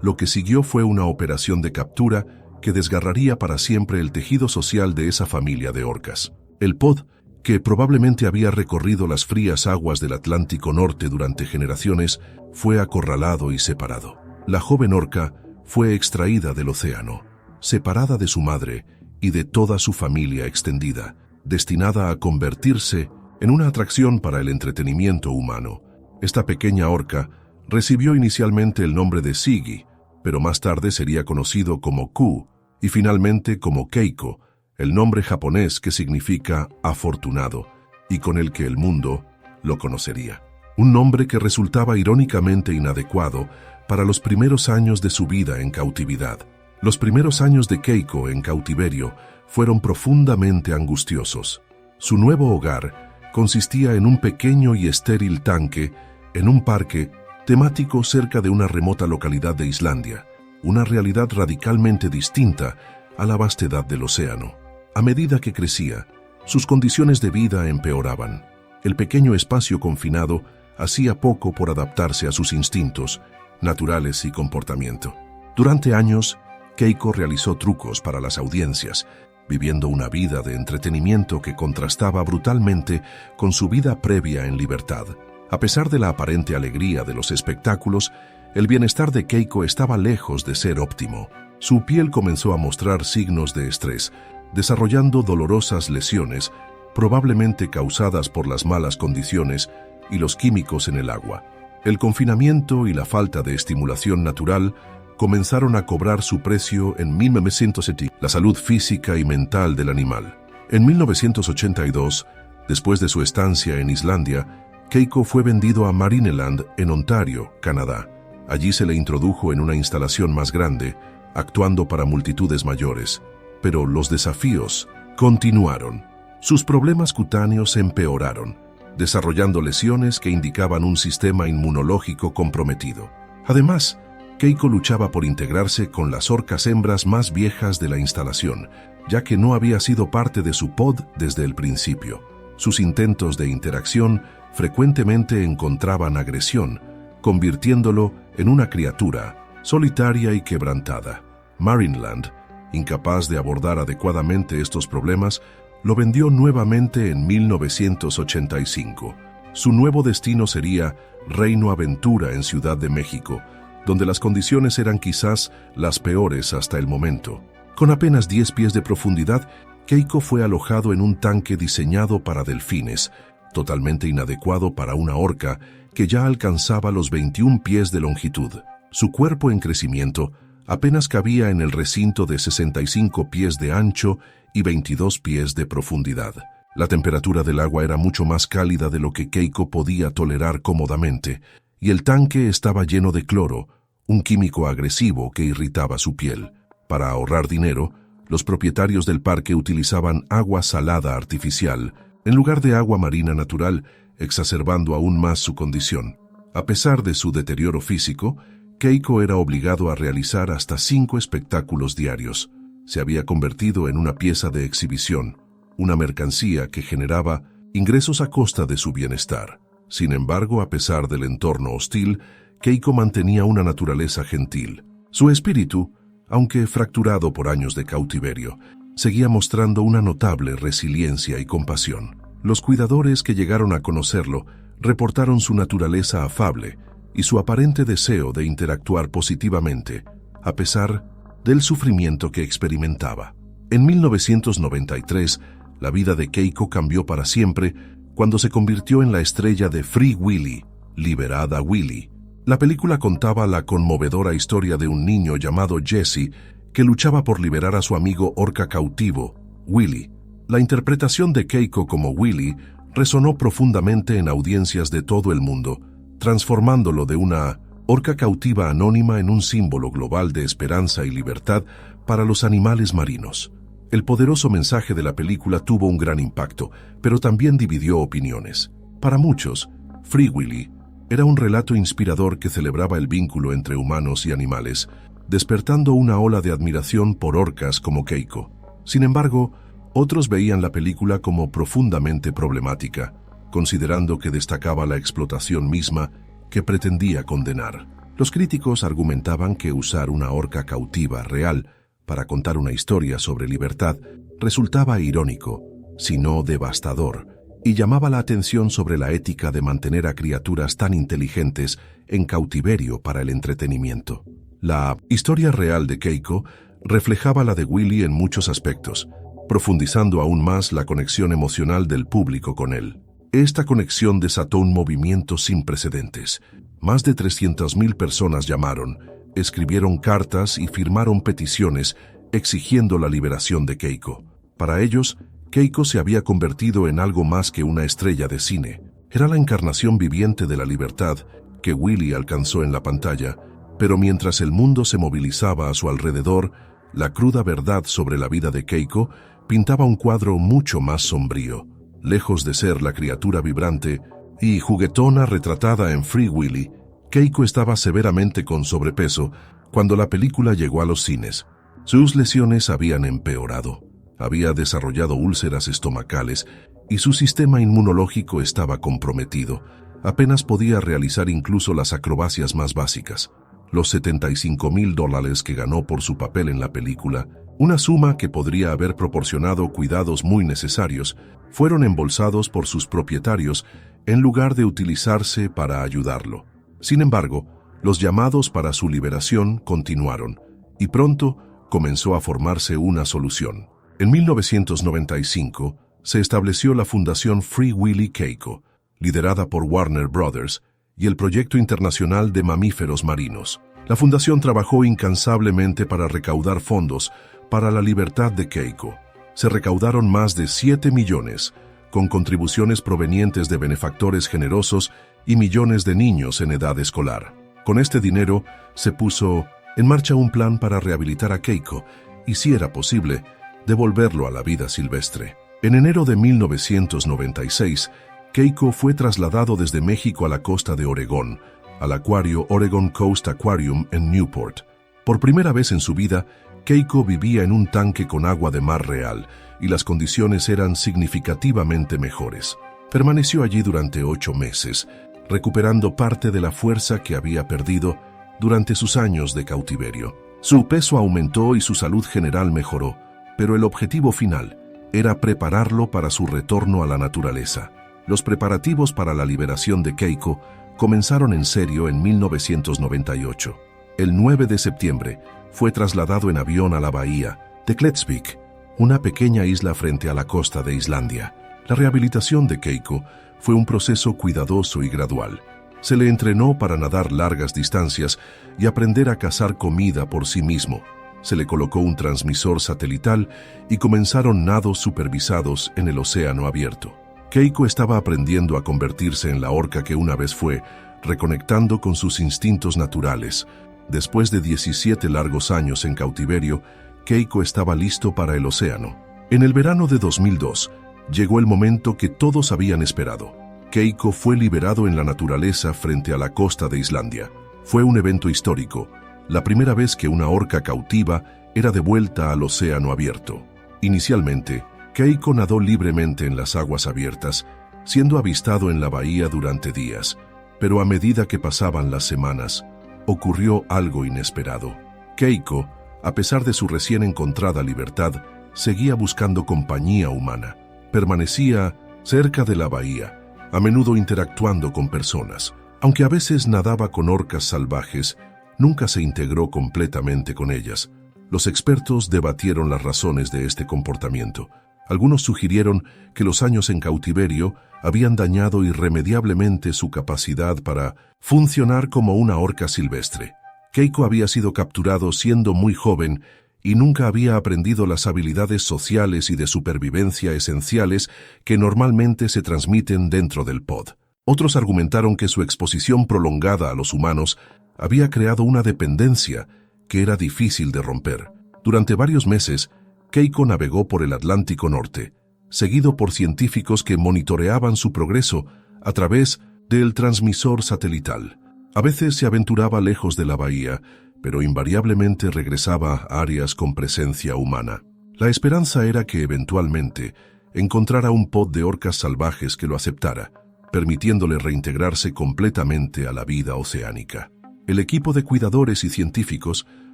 Lo que siguió fue una operación de captura que desgarraría para siempre el tejido social de esa familia de orcas. El pod, que probablemente había recorrido las frías aguas del Atlántico Norte durante generaciones, fue acorralado y separado. La joven orca fue extraída del océano, separada de su madre y de toda su familia extendida, destinada a convertirse en una atracción para el entretenimiento humano. Esta pequeña orca recibió inicialmente el nombre de Siggy, pero más tarde sería conocido como Ku y finalmente como Keiko, el nombre japonés que significa afortunado y con el que el mundo lo conocería. Un nombre que resultaba irónicamente inadecuado para los primeros años de su vida en cautividad. Los primeros años de Keiko en cautiverio fueron profundamente angustiosos. Su nuevo hogar consistía en un pequeño y estéril tanque en un parque temático cerca de una remota localidad de Islandia, una realidad radicalmente distinta a la vastedad del océano. A medida que crecía, sus condiciones de vida empeoraban. El pequeño espacio confinado hacía poco por adaptarse a sus instintos naturales y comportamiento. Durante años, Keiko realizó trucos para las audiencias, viviendo una vida de entretenimiento que contrastaba brutalmente con su vida previa en libertad. A pesar de la aparente alegría de los espectáculos, el bienestar de Keiko estaba lejos de ser óptimo. Su piel comenzó a mostrar signos de estrés, desarrollando dolorosas lesiones, probablemente causadas por las malas condiciones y los químicos en el agua. El confinamiento y la falta de estimulación natural comenzaron a cobrar su precio en 1970, la salud física y mental del animal. En 1982, después de su estancia en Islandia, Keiko fue vendido a Marineland en Ontario, Canadá. Allí se le introdujo en una instalación más grande, actuando para multitudes mayores. Pero los desafíos continuaron. Sus problemas cutáneos empeoraron, desarrollando lesiones que indicaban un sistema inmunológico comprometido. Además, Keiko luchaba por integrarse con las orcas hembras más viejas de la instalación, ya que no había sido parte de su pod desde el principio. Sus intentos de interacción frecuentemente encontraban agresión, convirtiéndolo en una criatura solitaria y quebrantada. Marineland Incapaz de abordar adecuadamente estos problemas, lo vendió nuevamente en 1985. Su nuevo destino sería Reino Aventura en Ciudad de México, donde las condiciones eran quizás las peores hasta el momento. Con apenas 10 pies de profundidad, Keiko fue alojado en un tanque diseñado para delfines, totalmente inadecuado para una orca que ya alcanzaba los 21 pies de longitud. Su cuerpo en crecimiento apenas cabía en el recinto de 65 pies de ancho y 22 pies de profundidad. La temperatura del agua era mucho más cálida de lo que Keiko podía tolerar cómodamente, y el tanque estaba lleno de cloro, un químico agresivo que irritaba su piel. Para ahorrar dinero, los propietarios del parque utilizaban agua salada artificial en lugar de agua marina natural, exacerbando aún más su condición. A pesar de su deterioro físico, Keiko era obligado a realizar hasta 5 espectáculos diarios. Se había convertido en una pieza de exhibición, una mercancía que generaba ingresos a costa de su bienestar. Sin embargo, a pesar del entorno hostil, Keiko mantenía una naturaleza gentil. Su espíritu, aunque fracturado por años de cautiverio, seguía mostrando una notable resiliencia y compasión. Los cuidadores que llegaron a conocerlo reportaron su naturaleza afable y su aparente deseo de interactuar positivamente, a pesar del sufrimiento que experimentaba. En 1993, la vida de Keiko cambió para siempre cuando se convirtió en la estrella de Free Willy, Liberada Willy. La película contaba la conmovedora historia de un niño llamado Jesse que luchaba por liberar a su amigo orca cautivo, Willy. La interpretación de Keiko como Willy resonó profundamente en audiencias de todo el mundo, transformándolo de una orca cautiva anónima en un símbolo global de esperanza y libertad para los animales marinos. El poderoso mensaje de la película tuvo un gran impacto, pero también dividió opiniones. Para muchos, Free Willy era un relato inspirador que celebraba el vínculo entre humanos y animales, despertando una ola de admiración por orcas como Keiko. Sin embargo, otros veían la película como profundamente problemática, considerando que destacaba la explotación misma que pretendía condenar. Los críticos argumentaban que usar una orca cautiva real para contar una historia sobre libertad resultaba irónico, si no devastador, y llamaba la atención sobre la ética de mantener a criaturas tan inteligentes en cautiverio para el entretenimiento. La historia real de Keiko reflejaba la de Willy en muchos aspectos, profundizando aún más la conexión emocional del público con él. Esta conexión desató un movimiento sin precedentes. Más de 300,000 personas llamaron, escribieron cartas y firmaron peticiones exigiendo la liberación de Keiko. Para ellos, Keiko se había convertido en algo más que una estrella de cine. Era la encarnación viviente de la libertad que Willy alcanzó en la pantalla, pero mientras el mundo se movilizaba a su alrededor, la cruda verdad sobre la vida de Keiko pintaba un cuadro mucho más sombrío. Lejos de ser la criatura vibrante y juguetona retratada en Free Willy, Keiko estaba severamente con sobrepeso cuando la película llegó a los cines. Sus lesiones habían empeorado, había desarrollado úlceras estomacales y su sistema inmunológico estaba comprometido. Apenas podía realizar incluso las acrobacias más básicas. Los $75,000 que ganó por su papel en la película, una suma que podría haber proporcionado cuidados muy necesarios, fueron embolsados por sus propietarios en lugar de utilizarse para ayudarlo. Sin embargo, los llamados para su liberación continuaron, y pronto comenzó a formarse una solución. En 1995 se estableció la Fundación Free Willy Keiko, liderada por Warner Brothers y el Proyecto Internacional de Mamíferos Marinos. La fundación trabajó incansablemente para recaudar fondos para la libertad de Keiko. Se recaudaron más de 7 millones, con contribuciones provenientes de benefactores generosos y millones de niños en edad escolar. Con este dinero se puso en marcha un plan para rehabilitar a Keiko y, si era posible, devolverlo a la vida silvestre. En enero de 1996, Keiko fue trasladado desde México a la costa de Oregón, al acuario Oregon Coast Aquarium en Newport. Por primera vez en su vida, Keiko vivía en un tanque con agua de mar real y las condiciones eran significativamente mejores. Permaneció allí durante 8 meses, recuperando parte de la fuerza que había perdido durante sus años de cautiverio. Su peso aumentó y su salud general mejoró, pero el objetivo final era prepararlo para su retorno a la naturaleza. Los preparativos para la liberación de Keiko comenzaron en serio en 1998. El 9 de septiembre fue trasladado en avión a la bahía de Klettsvik, una pequeña isla frente a la costa de Islandia. La rehabilitación de Keiko fue un proceso cuidadoso y gradual. Se le entrenó para nadar largas distancias y aprender a cazar comida por sí mismo. Se le colocó un transmisor satelital y comenzaron nados supervisados en el océano abierto. Keiko estaba aprendiendo a convertirse en la orca que una vez fue, reconectando con sus instintos naturales. Después de 17 largos años en cautiverio, Keiko estaba listo para el océano. En el verano de 2002, llegó el momento que todos habían esperado. Keiko fue liberado en la naturaleza frente a la costa de Islandia. Fue un evento histórico, la primera vez que una orca cautiva era devuelta al océano abierto. Inicialmente, Keiko nadó libremente en las aguas abiertas, siendo avistado en la bahía durante días, pero a medida que pasaban las semanas, ocurrió algo inesperado. Keiko, a pesar de su recién encontrada libertad, seguía buscando compañía humana. Permanecía cerca de la bahía, a menudo interactuando con personas. Aunque a veces nadaba con orcas salvajes, nunca se integró completamente con ellas. Los expertos debatieron las razones de este comportamiento. Algunos sugirieron que los años en cautiverio habían dañado irremediablemente su capacidad para funcionar como una orca silvestre. Keiko había sido capturado siendo muy joven y nunca había aprendido las habilidades sociales y de supervivencia esenciales que normalmente se transmiten dentro del pod. Otros argumentaron que su exposición prolongada a los humanos había creado una dependencia que era difícil de romper. Durante varios meses, Keiko navegó por el Atlántico Norte, seguido por científicos que monitoreaban su progreso a través del transmisor satelital. A veces se aventuraba lejos de la bahía, pero invariablemente regresaba a áreas con presencia humana. La esperanza era que eventualmente encontrara un pod de orcas salvajes que lo aceptara, permitiéndole reintegrarse completamente a la vida oceánica. El equipo de cuidadores y científicos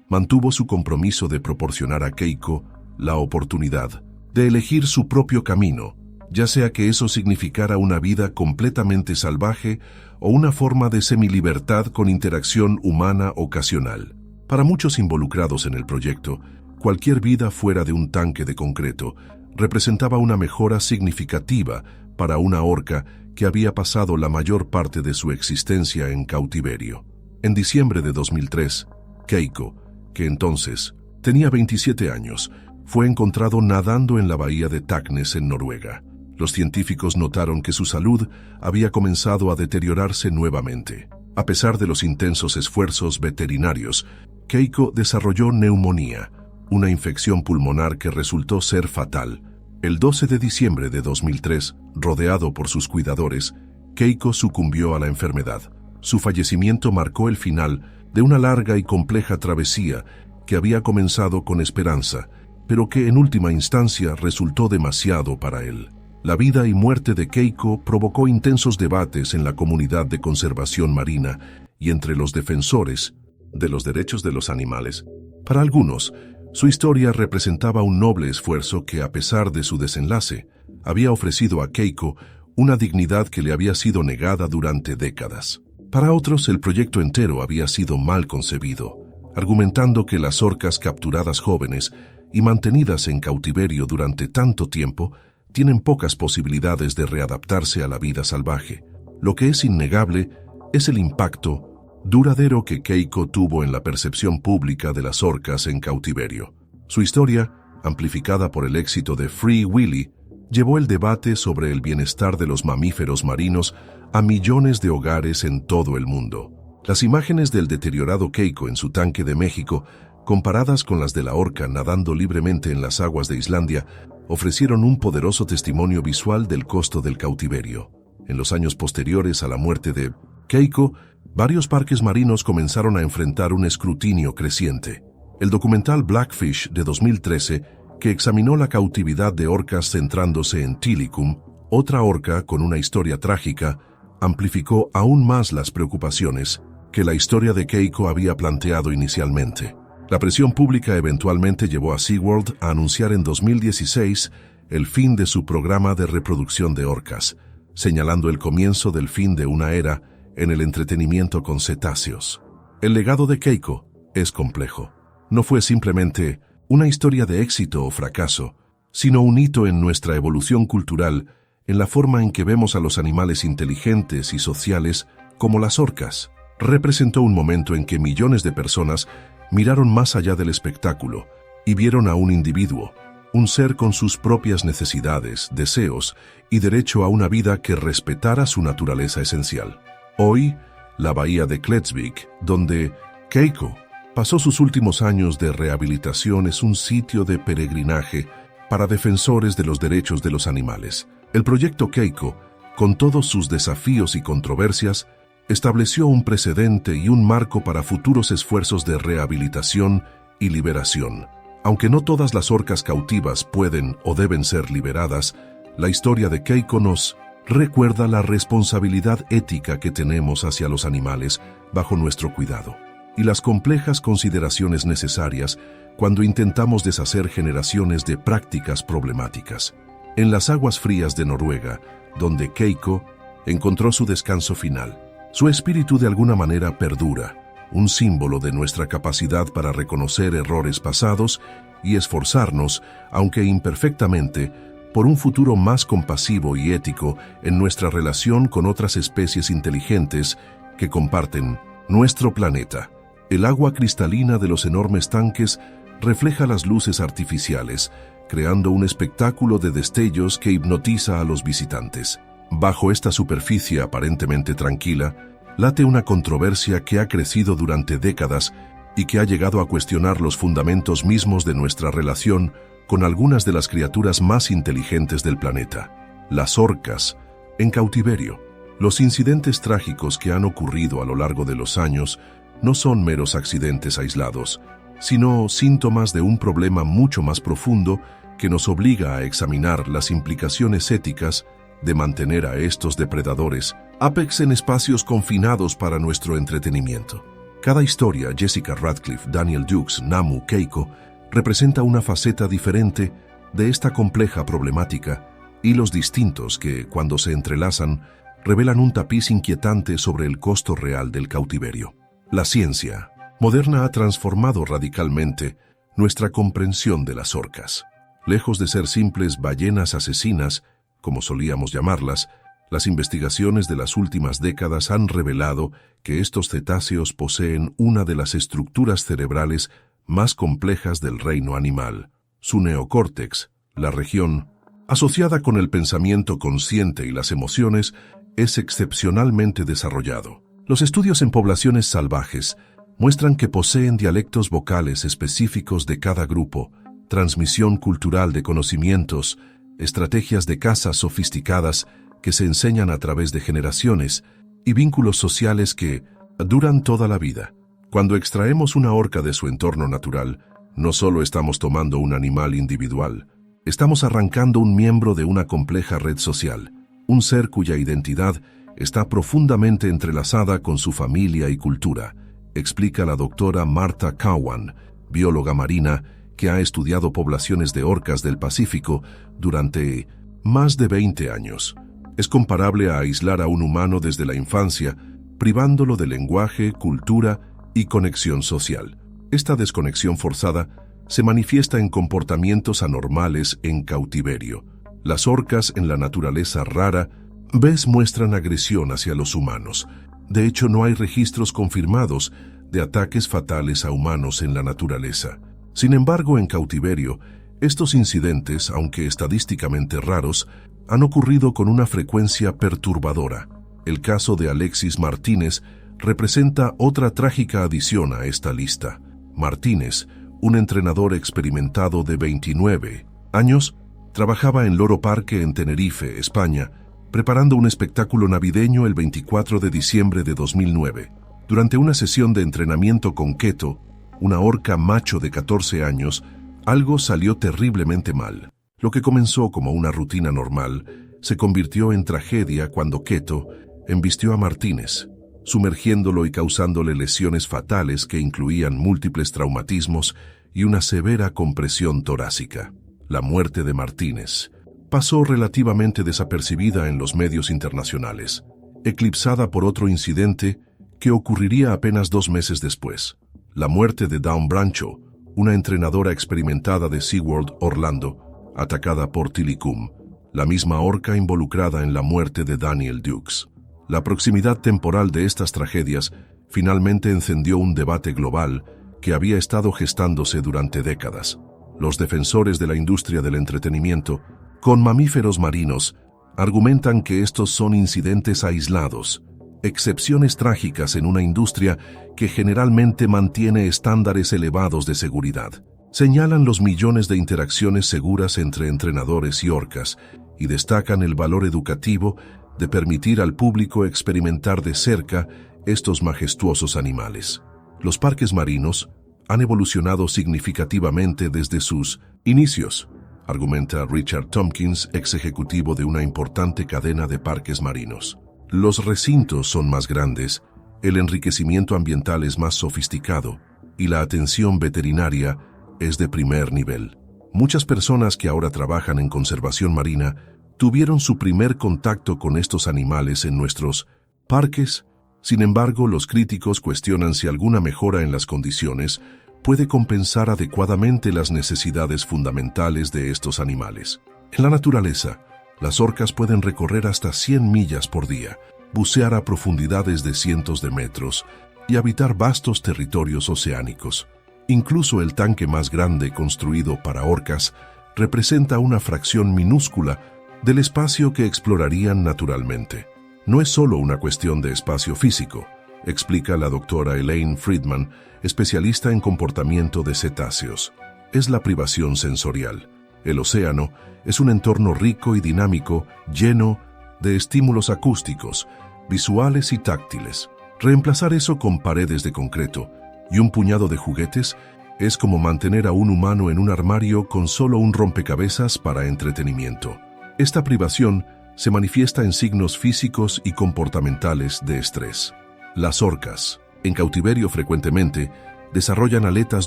mantuvo su compromiso de proporcionar a Keiko la oportunidad de elegir su propio camino, ya sea que eso significara una vida completamente salvaje o una forma de semilibertad con interacción humana ocasional. Para muchos involucrados en el proyecto, cualquier vida fuera de un tanque de concreto representaba una mejora significativa para una orca que había pasado la mayor parte de su existencia en cautiverio. En diciembre de 2003, Keiko, que entonces tenía 27 años, fue encontrado nadando en la bahía de Taknes en Noruega. Los científicos notaron que su salud había comenzado a deteriorarse nuevamente. A pesar de los intensos esfuerzos veterinarios, Keiko desarrolló neumonía, una infección pulmonar que resultó ser fatal. El 12 de diciembre de 2003, rodeado por sus cuidadores, Keiko sucumbió a la enfermedad. Su fallecimiento marcó el final de una larga y compleja travesía que había comenzado con esperanza, pero que en última instancia resultó demasiado para él. La vida y muerte de Keiko provocó intensos debates en la comunidad de conservación marina y entre los defensores de los derechos de los animales. Para algunos, su historia representaba un noble esfuerzo que, a pesar de su desenlace, había ofrecido a Keiko una dignidad que le había sido negada durante décadas. Para otros, el proyecto entero había sido mal concebido, argumentando que las orcas capturadas jóvenes y mantenidas en cautiverio durante tanto tiempo tienen pocas posibilidades de readaptarse a la vida salvaje. Lo que es innegable es el impacto duradero que Keiko tuvo en la percepción pública de las orcas en cautiverio. Su historia, amplificada por el éxito de Free Willy, llevó el debate sobre el bienestar de los mamíferos marinos a millones de hogares en todo el mundo. Las imágenes del deteriorado Keiko en su tanque de México, comparadas con las de la orca nadando libremente en las aguas de Islandia, ofrecieron un poderoso testimonio visual del costo del cautiverio. En los años posteriores a la muerte de Keiko, varios parques marinos comenzaron a enfrentar un escrutinio creciente. El documental Blackfish de 2013, que examinó la cautividad de orcas centrándose en Tilikum, otra orca con una historia trágica, amplificó aún más las preocupaciones que la historia de Keiko había planteado inicialmente. La presión pública eventualmente llevó a SeaWorld a anunciar en 2016 el fin de su programa de reproducción de orcas, señalando el comienzo del fin de una era en el entretenimiento con cetáceos. El legado de Keiko es complejo. No fue simplemente una historia de éxito o fracaso, sino un hito en nuestra evolución cultural, en la forma en que vemos a los animales inteligentes y sociales como las orcas. Representó un momento en que millones de personas miraron más allá del espectáculo y vieron a un individuo, un ser con sus propias necesidades, deseos y derecho a una vida que respetara su naturaleza esencial. Hoy, la bahía de Klettsvik, donde Keiko pasó sus últimos años de rehabilitación, es un sitio de peregrinaje para defensores de los derechos de los animales. El proyecto Keiko, con todos sus desafíos y controversias, estableció un precedente y un marco para futuros esfuerzos de rehabilitación y liberación. Aunque no todas las orcas cautivas pueden o deben ser liberadas, la historia de Keiko nos recuerda la responsabilidad ética que tenemos hacia los animales bajo nuestro cuidado y las complejas consideraciones necesarias cuando intentamos deshacer generaciones de prácticas problemáticas. En las aguas frías de Noruega, donde Keiko encontró su descanso final, su espíritu de alguna manera perdura, un símbolo de nuestra capacidad para reconocer errores pasados y esforzarnos, aunque imperfectamente, por un futuro más compasivo y ético en nuestra relación con otras especies inteligentes que comparten nuestro planeta. El agua cristalina de los enormes tanques refleja las luces artificiales, creando un espectáculo de destellos que hipnotiza a los visitantes. Bajo esta superficie aparentemente tranquila, late una controversia que ha crecido durante décadas y que ha llegado a cuestionar los fundamentos mismos de nuestra relación con algunas de las criaturas más inteligentes del planeta, las orcas, en cautiverio. Los incidentes trágicos que han ocurrido a lo largo de los años no son meros accidentes aislados, sino síntomas de un problema mucho más profundo que nos obliga a examinar las implicaciones éticas de mantener a estos depredadores apex en espacios confinados para nuestro entretenimiento. Cada historia, Jessica Radcliffe, Daniel Dukes, Namu, Keiko, representa una faceta diferente de esta compleja problemática, hilos distintos que, cuando se entrelazan, revelan un tapiz inquietante sobre el costo real del cautiverio. La ciencia moderna ha transformado radicalmente nuestra comprensión de las orcas. Lejos de ser simples ballenas asesinas, como solíamos llamarlas, las investigaciones de las últimas décadas han revelado que estos cetáceos poseen una de las estructuras cerebrales más complejas del reino animal. Su neocórtex, la región asociada con el pensamiento consciente y las emociones, es excepcionalmente desarrollado. Los estudios en poblaciones salvajes muestran que poseen dialectos vocales específicos de cada grupo, transmisión cultural de conocimientos, estrategias de caza sofisticadas que se enseñan a través de generaciones y vínculos sociales que duran toda la vida. Cuando extraemos una orca de su entorno natural, no solo estamos tomando un animal individual, estamos arrancando un miembro de una compleja red social, un ser cuya identidad está profundamente entrelazada con su familia y cultura, explica la doctora Martha Cowan, bióloga marina que ha estudiado poblaciones de orcas del Pacífico durante más de 20 años. Es comparable a aislar a un humano desde la infancia, privándolo de lenguaje, cultura y conexión social. Esta desconexión forzada se manifiesta en comportamientos anormales en cautiverio. Las orcas en la naturaleza rara vez muestran agresión hacia los humanos. De hecho, no hay registros confirmados de ataques fatales a humanos en la naturaleza. Sin embargo, en cautiverio, estos incidentes, aunque estadísticamente raros, han ocurrido con una frecuencia perturbadora. El caso de Alexis Martínez representa otra trágica adición a esta lista. Martínez, un entrenador experimentado de 29 años, trabajaba en Loro Parque en Tenerife, España, preparando un espectáculo navideño el 24 de diciembre de 2009. Durante una sesión de entrenamiento con Keto, una orca macho de 14 años, algo salió terriblemente mal. Lo que comenzó como una rutina normal se convirtió en tragedia cuando Keto embistió a Martínez. sumergiéndolo y causándole lesiones fatales que incluían múltiples traumatismos y una severa compresión torácica. La muerte de Martínez pasó relativamente desapercibida en los medios internacionales, eclipsada por otro incidente que ocurriría apenas 2 meses después: la muerte de Dawn Brancho, una entrenadora experimentada de SeaWorld Orlando, atacada por Tilikum, la misma orca involucrada en la muerte de Daniel Dukes. La proximidad temporal de estas tragedias finalmente encendió un debate global que había estado gestándose durante décadas. Los defensores de la industria del entretenimiento con mamíferos marinos argumentan que estos son incidentes aislados, excepciones trágicas en una industria que generalmente mantiene estándares elevados de seguridad. Señalan los millones de interacciones seguras entre entrenadores y orcas y destacan el valor educativo de permitir al público experimentar de cerca estos majestuosos animales. Los parques marinos han evolucionado significativamente desde sus inicios, argumenta Richard Tompkins, ex ejecutivo de una importante cadena de parques marinos. Los recintos son más grandes, el enriquecimiento ambiental es más sofisticado y la atención veterinaria es de primer nivel. Muchas personas que ahora trabajan en conservación marina tuvieron su primer contacto con estos animales en nuestros parques. Sin embargo, los críticos cuestionan si alguna mejora en las condiciones puede compensar adecuadamente las necesidades fundamentales de estos animales. En la naturaleza, las orcas pueden recorrer hasta 100 millas por día, bucear a profundidades de cientos de metros y habitar vastos territorios oceánicos. Incluso el tanque más grande construido para orcas representa una fracción minúscula del espacio que explorarían naturalmente. No es solo una cuestión de espacio físico, explica la doctora Elaine Friedman, especialista en comportamiento de cetáceos. Es la privación sensorial. El océano es un entorno rico y dinámico, lleno de estímulos acústicos, visuales y táctiles. Reemplazar eso con paredes de concreto y un puñado de juguetes es como mantener a un humano en un armario con solo un rompecabezas para entretenimiento. Esta privación se manifiesta en signos físicos y comportamentales de estrés. Las orcas, en cautiverio frecuentemente, desarrollan aletas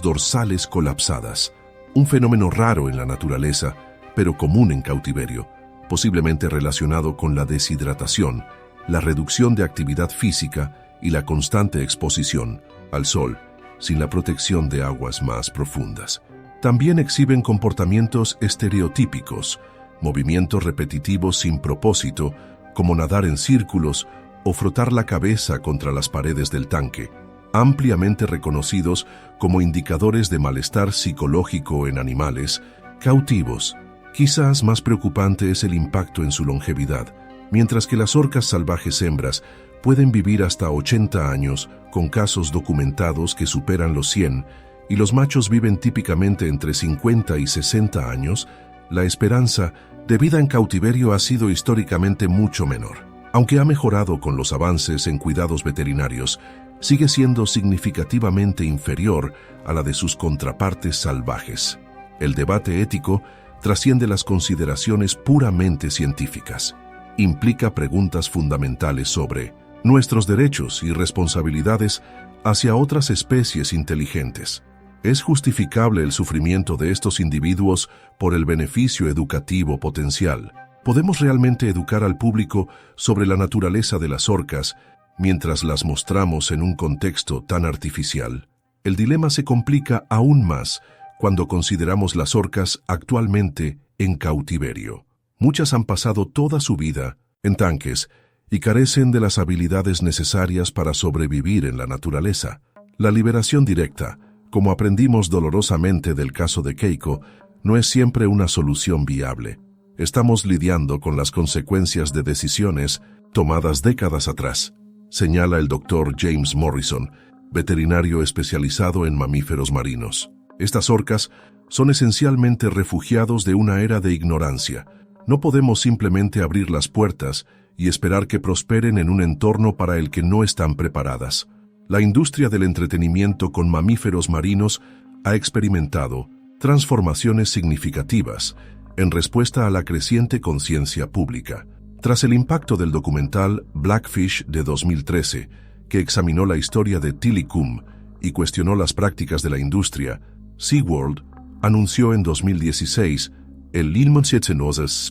dorsales colapsadas, un fenómeno raro en la naturaleza, pero común en cautiverio, posiblemente relacionado con la deshidratación, la reducción de actividad física y la constante exposición al sol, sin la protección de aguas más profundas. También exhiben comportamientos estereotípicos, movimientos repetitivos sin propósito, como nadar en círculos o frotar la cabeza contra las paredes del tanque, ampliamente reconocidos como indicadores de malestar psicológico en animales cautivos. Quizás más preocupante es el impacto en su longevidad, mientras que las orcas salvajes hembras pueden vivir hasta 80 años, con casos documentados que superan los 100, y los machos viven típicamente entre 50 y 60 años. La esperanza de vida en cautiverio ha sido históricamente mucho menor. Aunque ha mejorado con los avances en cuidados veterinarios, sigue siendo significativamente inferior a la de sus contrapartes salvajes. El debate ético trasciende las consideraciones puramente científicas. Implica preguntas fundamentales sobre nuestros derechos y responsabilidades hacia otras especies inteligentes. ¿Es justificable el sufrimiento de estos individuos por el beneficio educativo potencial? ¿Podemos realmente educar al público sobre la naturaleza de las orcas mientras las mostramos en un contexto tan artificial? El dilema se complica aún más cuando consideramos las orcas actualmente en cautiverio. Muchas han pasado toda su vida en tanques y carecen de las habilidades necesarias para sobrevivir en la naturaleza. La liberación directa, como aprendimos dolorosamente del caso de Keiko, no es siempre una solución viable. Estamos lidiando con las consecuencias de decisiones tomadas décadas atrás, señala el Dr. James Morrison, veterinario especializado en mamíferos marinos. Estas orcas son esencialmente refugiados de una era de ignorancia. No podemos simplemente abrir las puertas y esperar que prosperen en un entorno para el que no están preparadas. La industria del entretenimiento con mamíferos marinos ha experimentado transformaciones significativas en respuesta a la creciente conciencia pública. Tras el impacto del documental Blackfish de 2013, que examinó la historia de Tilikum y cuestionó las prácticas de la industria, SeaWorld anunció en 2016 el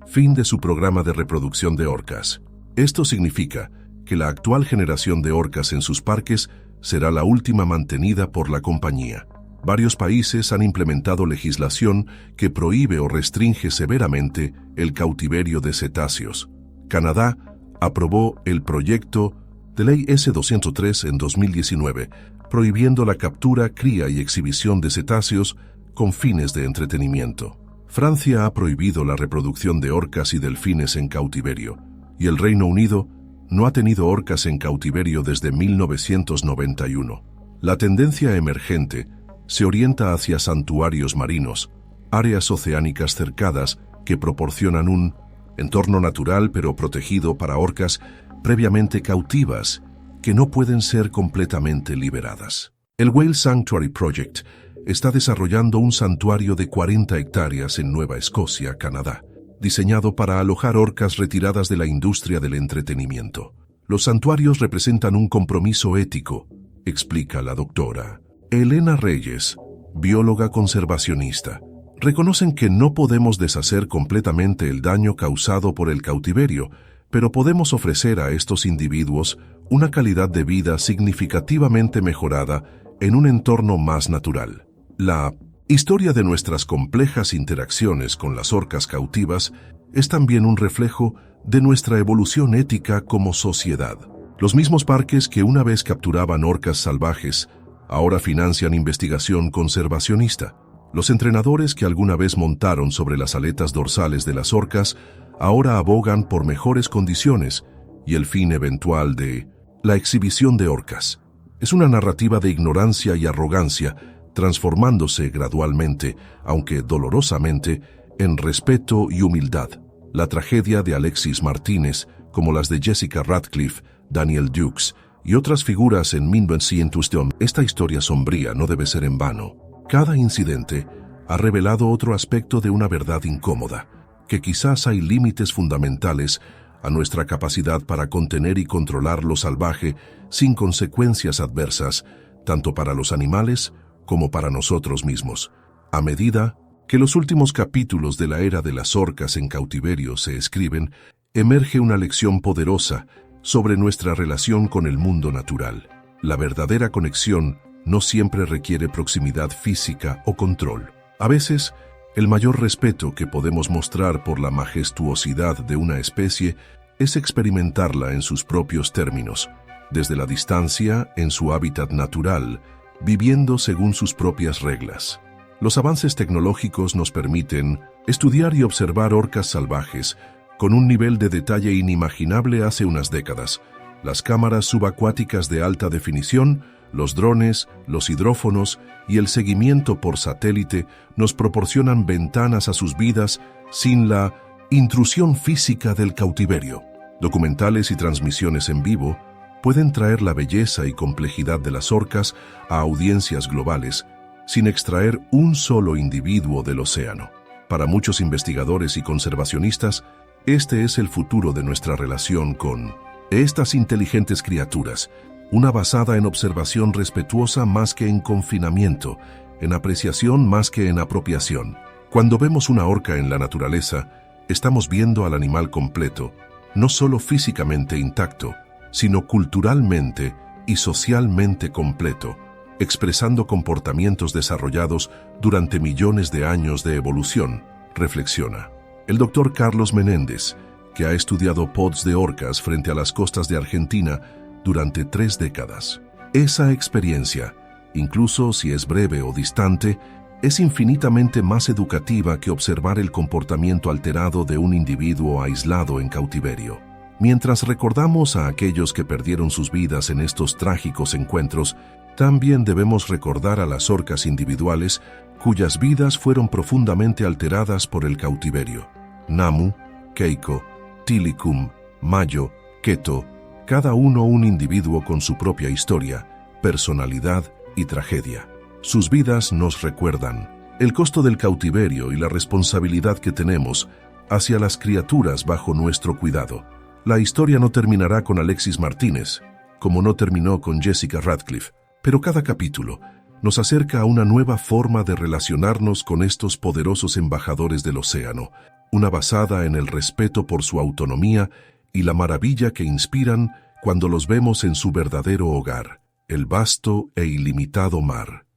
fin de su programa de reproducción de orcas. Esto significa que la actual generación de orcas en sus parques será la última mantenida por la compañía. Varios países han implementado legislación que prohíbe o restringe severamente el cautiverio de cetáceos. Canadá aprobó el proyecto de ley S-203 en 2019, prohibiendo la captura, cría y exhibición de cetáceos con fines de entretenimiento. Francia ha prohibido la reproducción de orcas y delfines en cautiverio, y el Reino Unido no ha tenido orcas en cautiverio desde 1991. La tendencia emergente se orienta hacia santuarios marinos, áreas oceánicas cercadas que proporcionan un entorno natural pero protegido para orcas previamente cautivas que no pueden ser completamente liberadas. El Whale Sanctuary Project está desarrollando un santuario de 40 hectáreas en Nueva Escocia, Canadá, diseñado para alojar orcas retiradas de la industria del entretenimiento. Los santuarios representan un compromiso ético, explica la doctora Elena Reyes, bióloga conservacionista. Reconocen que no podemos deshacer completamente el daño causado por el cautiverio, pero podemos ofrecer a estos individuos una calidad de vida significativamente mejorada en un entorno más natural. La historia de nuestras complejas interacciones con las orcas cautivas es también un reflejo de nuestra evolución ética como sociedad. Los mismos parques que una vez capturaban orcas salvajes ahora financian investigación conservacionista. Los entrenadores que alguna vez montaron sobre las aletas dorsales de las orcas ahora abogan por mejores condiciones y el fin eventual de la exhibición de orcas. Es una narrativa de ignorancia y arrogancia, transformándose gradualmente, aunque dolorosamente, en respeto y humildad. La tragedia de Alexis Martínez, como las de Jessica Ratcliffe, Daniel Dukes y otras figuras en 1901, esta historia sombría no debe ser en vano. Cada incidente ha revelado otro aspecto de una verdad incómoda, que quizás hay límites fundamentales a nuestra capacidad para contener y controlar lo salvaje sin consecuencias adversas, tanto para los animales como para nosotros mismos. A medida que los últimos capítulos de la era de las orcas en cautiverio se escriben, emerge una lección poderosa sobre nuestra relación con el mundo natural. La verdadera conexión no siempre requiere proximidad física o control. A veces, el mayor respeto que podemos mostrar por la majestuosidad de una especie es experimentarla en sus propios términos, desde la distancia, en su hábitat natural, viviendo según sus propias reglas. Los avances tecnológicos nos permiten estudiar y observar orcas salvajes con un nivel de detalle inimaginable hace unas décadas. Las cámaras subacuáticas de alta definición, los drones, los hidrófonos y el seguimiento por satélite nos proporcionan ventanas a sus vidas sin la intrusión física del cautiverio. Documentales y transmisiones en vivo pueden traer la belleza y complejidad de las orcas a audiencias globales, sin extraer un solo individuo del océano. Para muchos investigadores y conservacionistas, este es el futuro de nuestra relación con estas inteligentes criaturas, una basada en observación respetuosa más que en confinamiento, en apreciación más que en apropiación. Cuando vemos una orca en la naturaleza, estamos viendo al animal completo, no solo físicamente intacto, sino culturalmente y socialmente completo, expresando comportamientos desarrollados durante millones de años de evolución, reflexiona. El doctor Carlos Menéndez, que ha estudiado pods de orcas frente a las costas de Argentina durante 3 décadas. Esa experiencia, incluso si es breve o distante, es infinitamente más educativa que observar el comportamiento alterado de un individuo aislado en cautiverio. Mientras recordamos a aquellos que perdieron sus vidas en estos trágicos encuentros, también debemos recordar a las orcas individuales cuyas vidas fueron profundamente alteradas por el cautiverio. Namu, Keiko, Tilikum, Mayo, Keto, cada uno un individuo con su propia historia, personalidad y tragedia. Sus vidas nos recuerdan el costo del cautiverio y la responsabilidad que tenemos hacia las criaturas bajo nuestro cuidado. La historia no terminará con Alexis Martínez, como no terminó con Jessica Radcliffe, pero cada capítulo nos acerca a una nueva forma de relacionarnos con estos poderosos embajadores del océano, una basada en el respeto por su autonomía y la maravilla que inspiran cuando los vemos en su verdadero hogar, el vasto e ilimitado mar.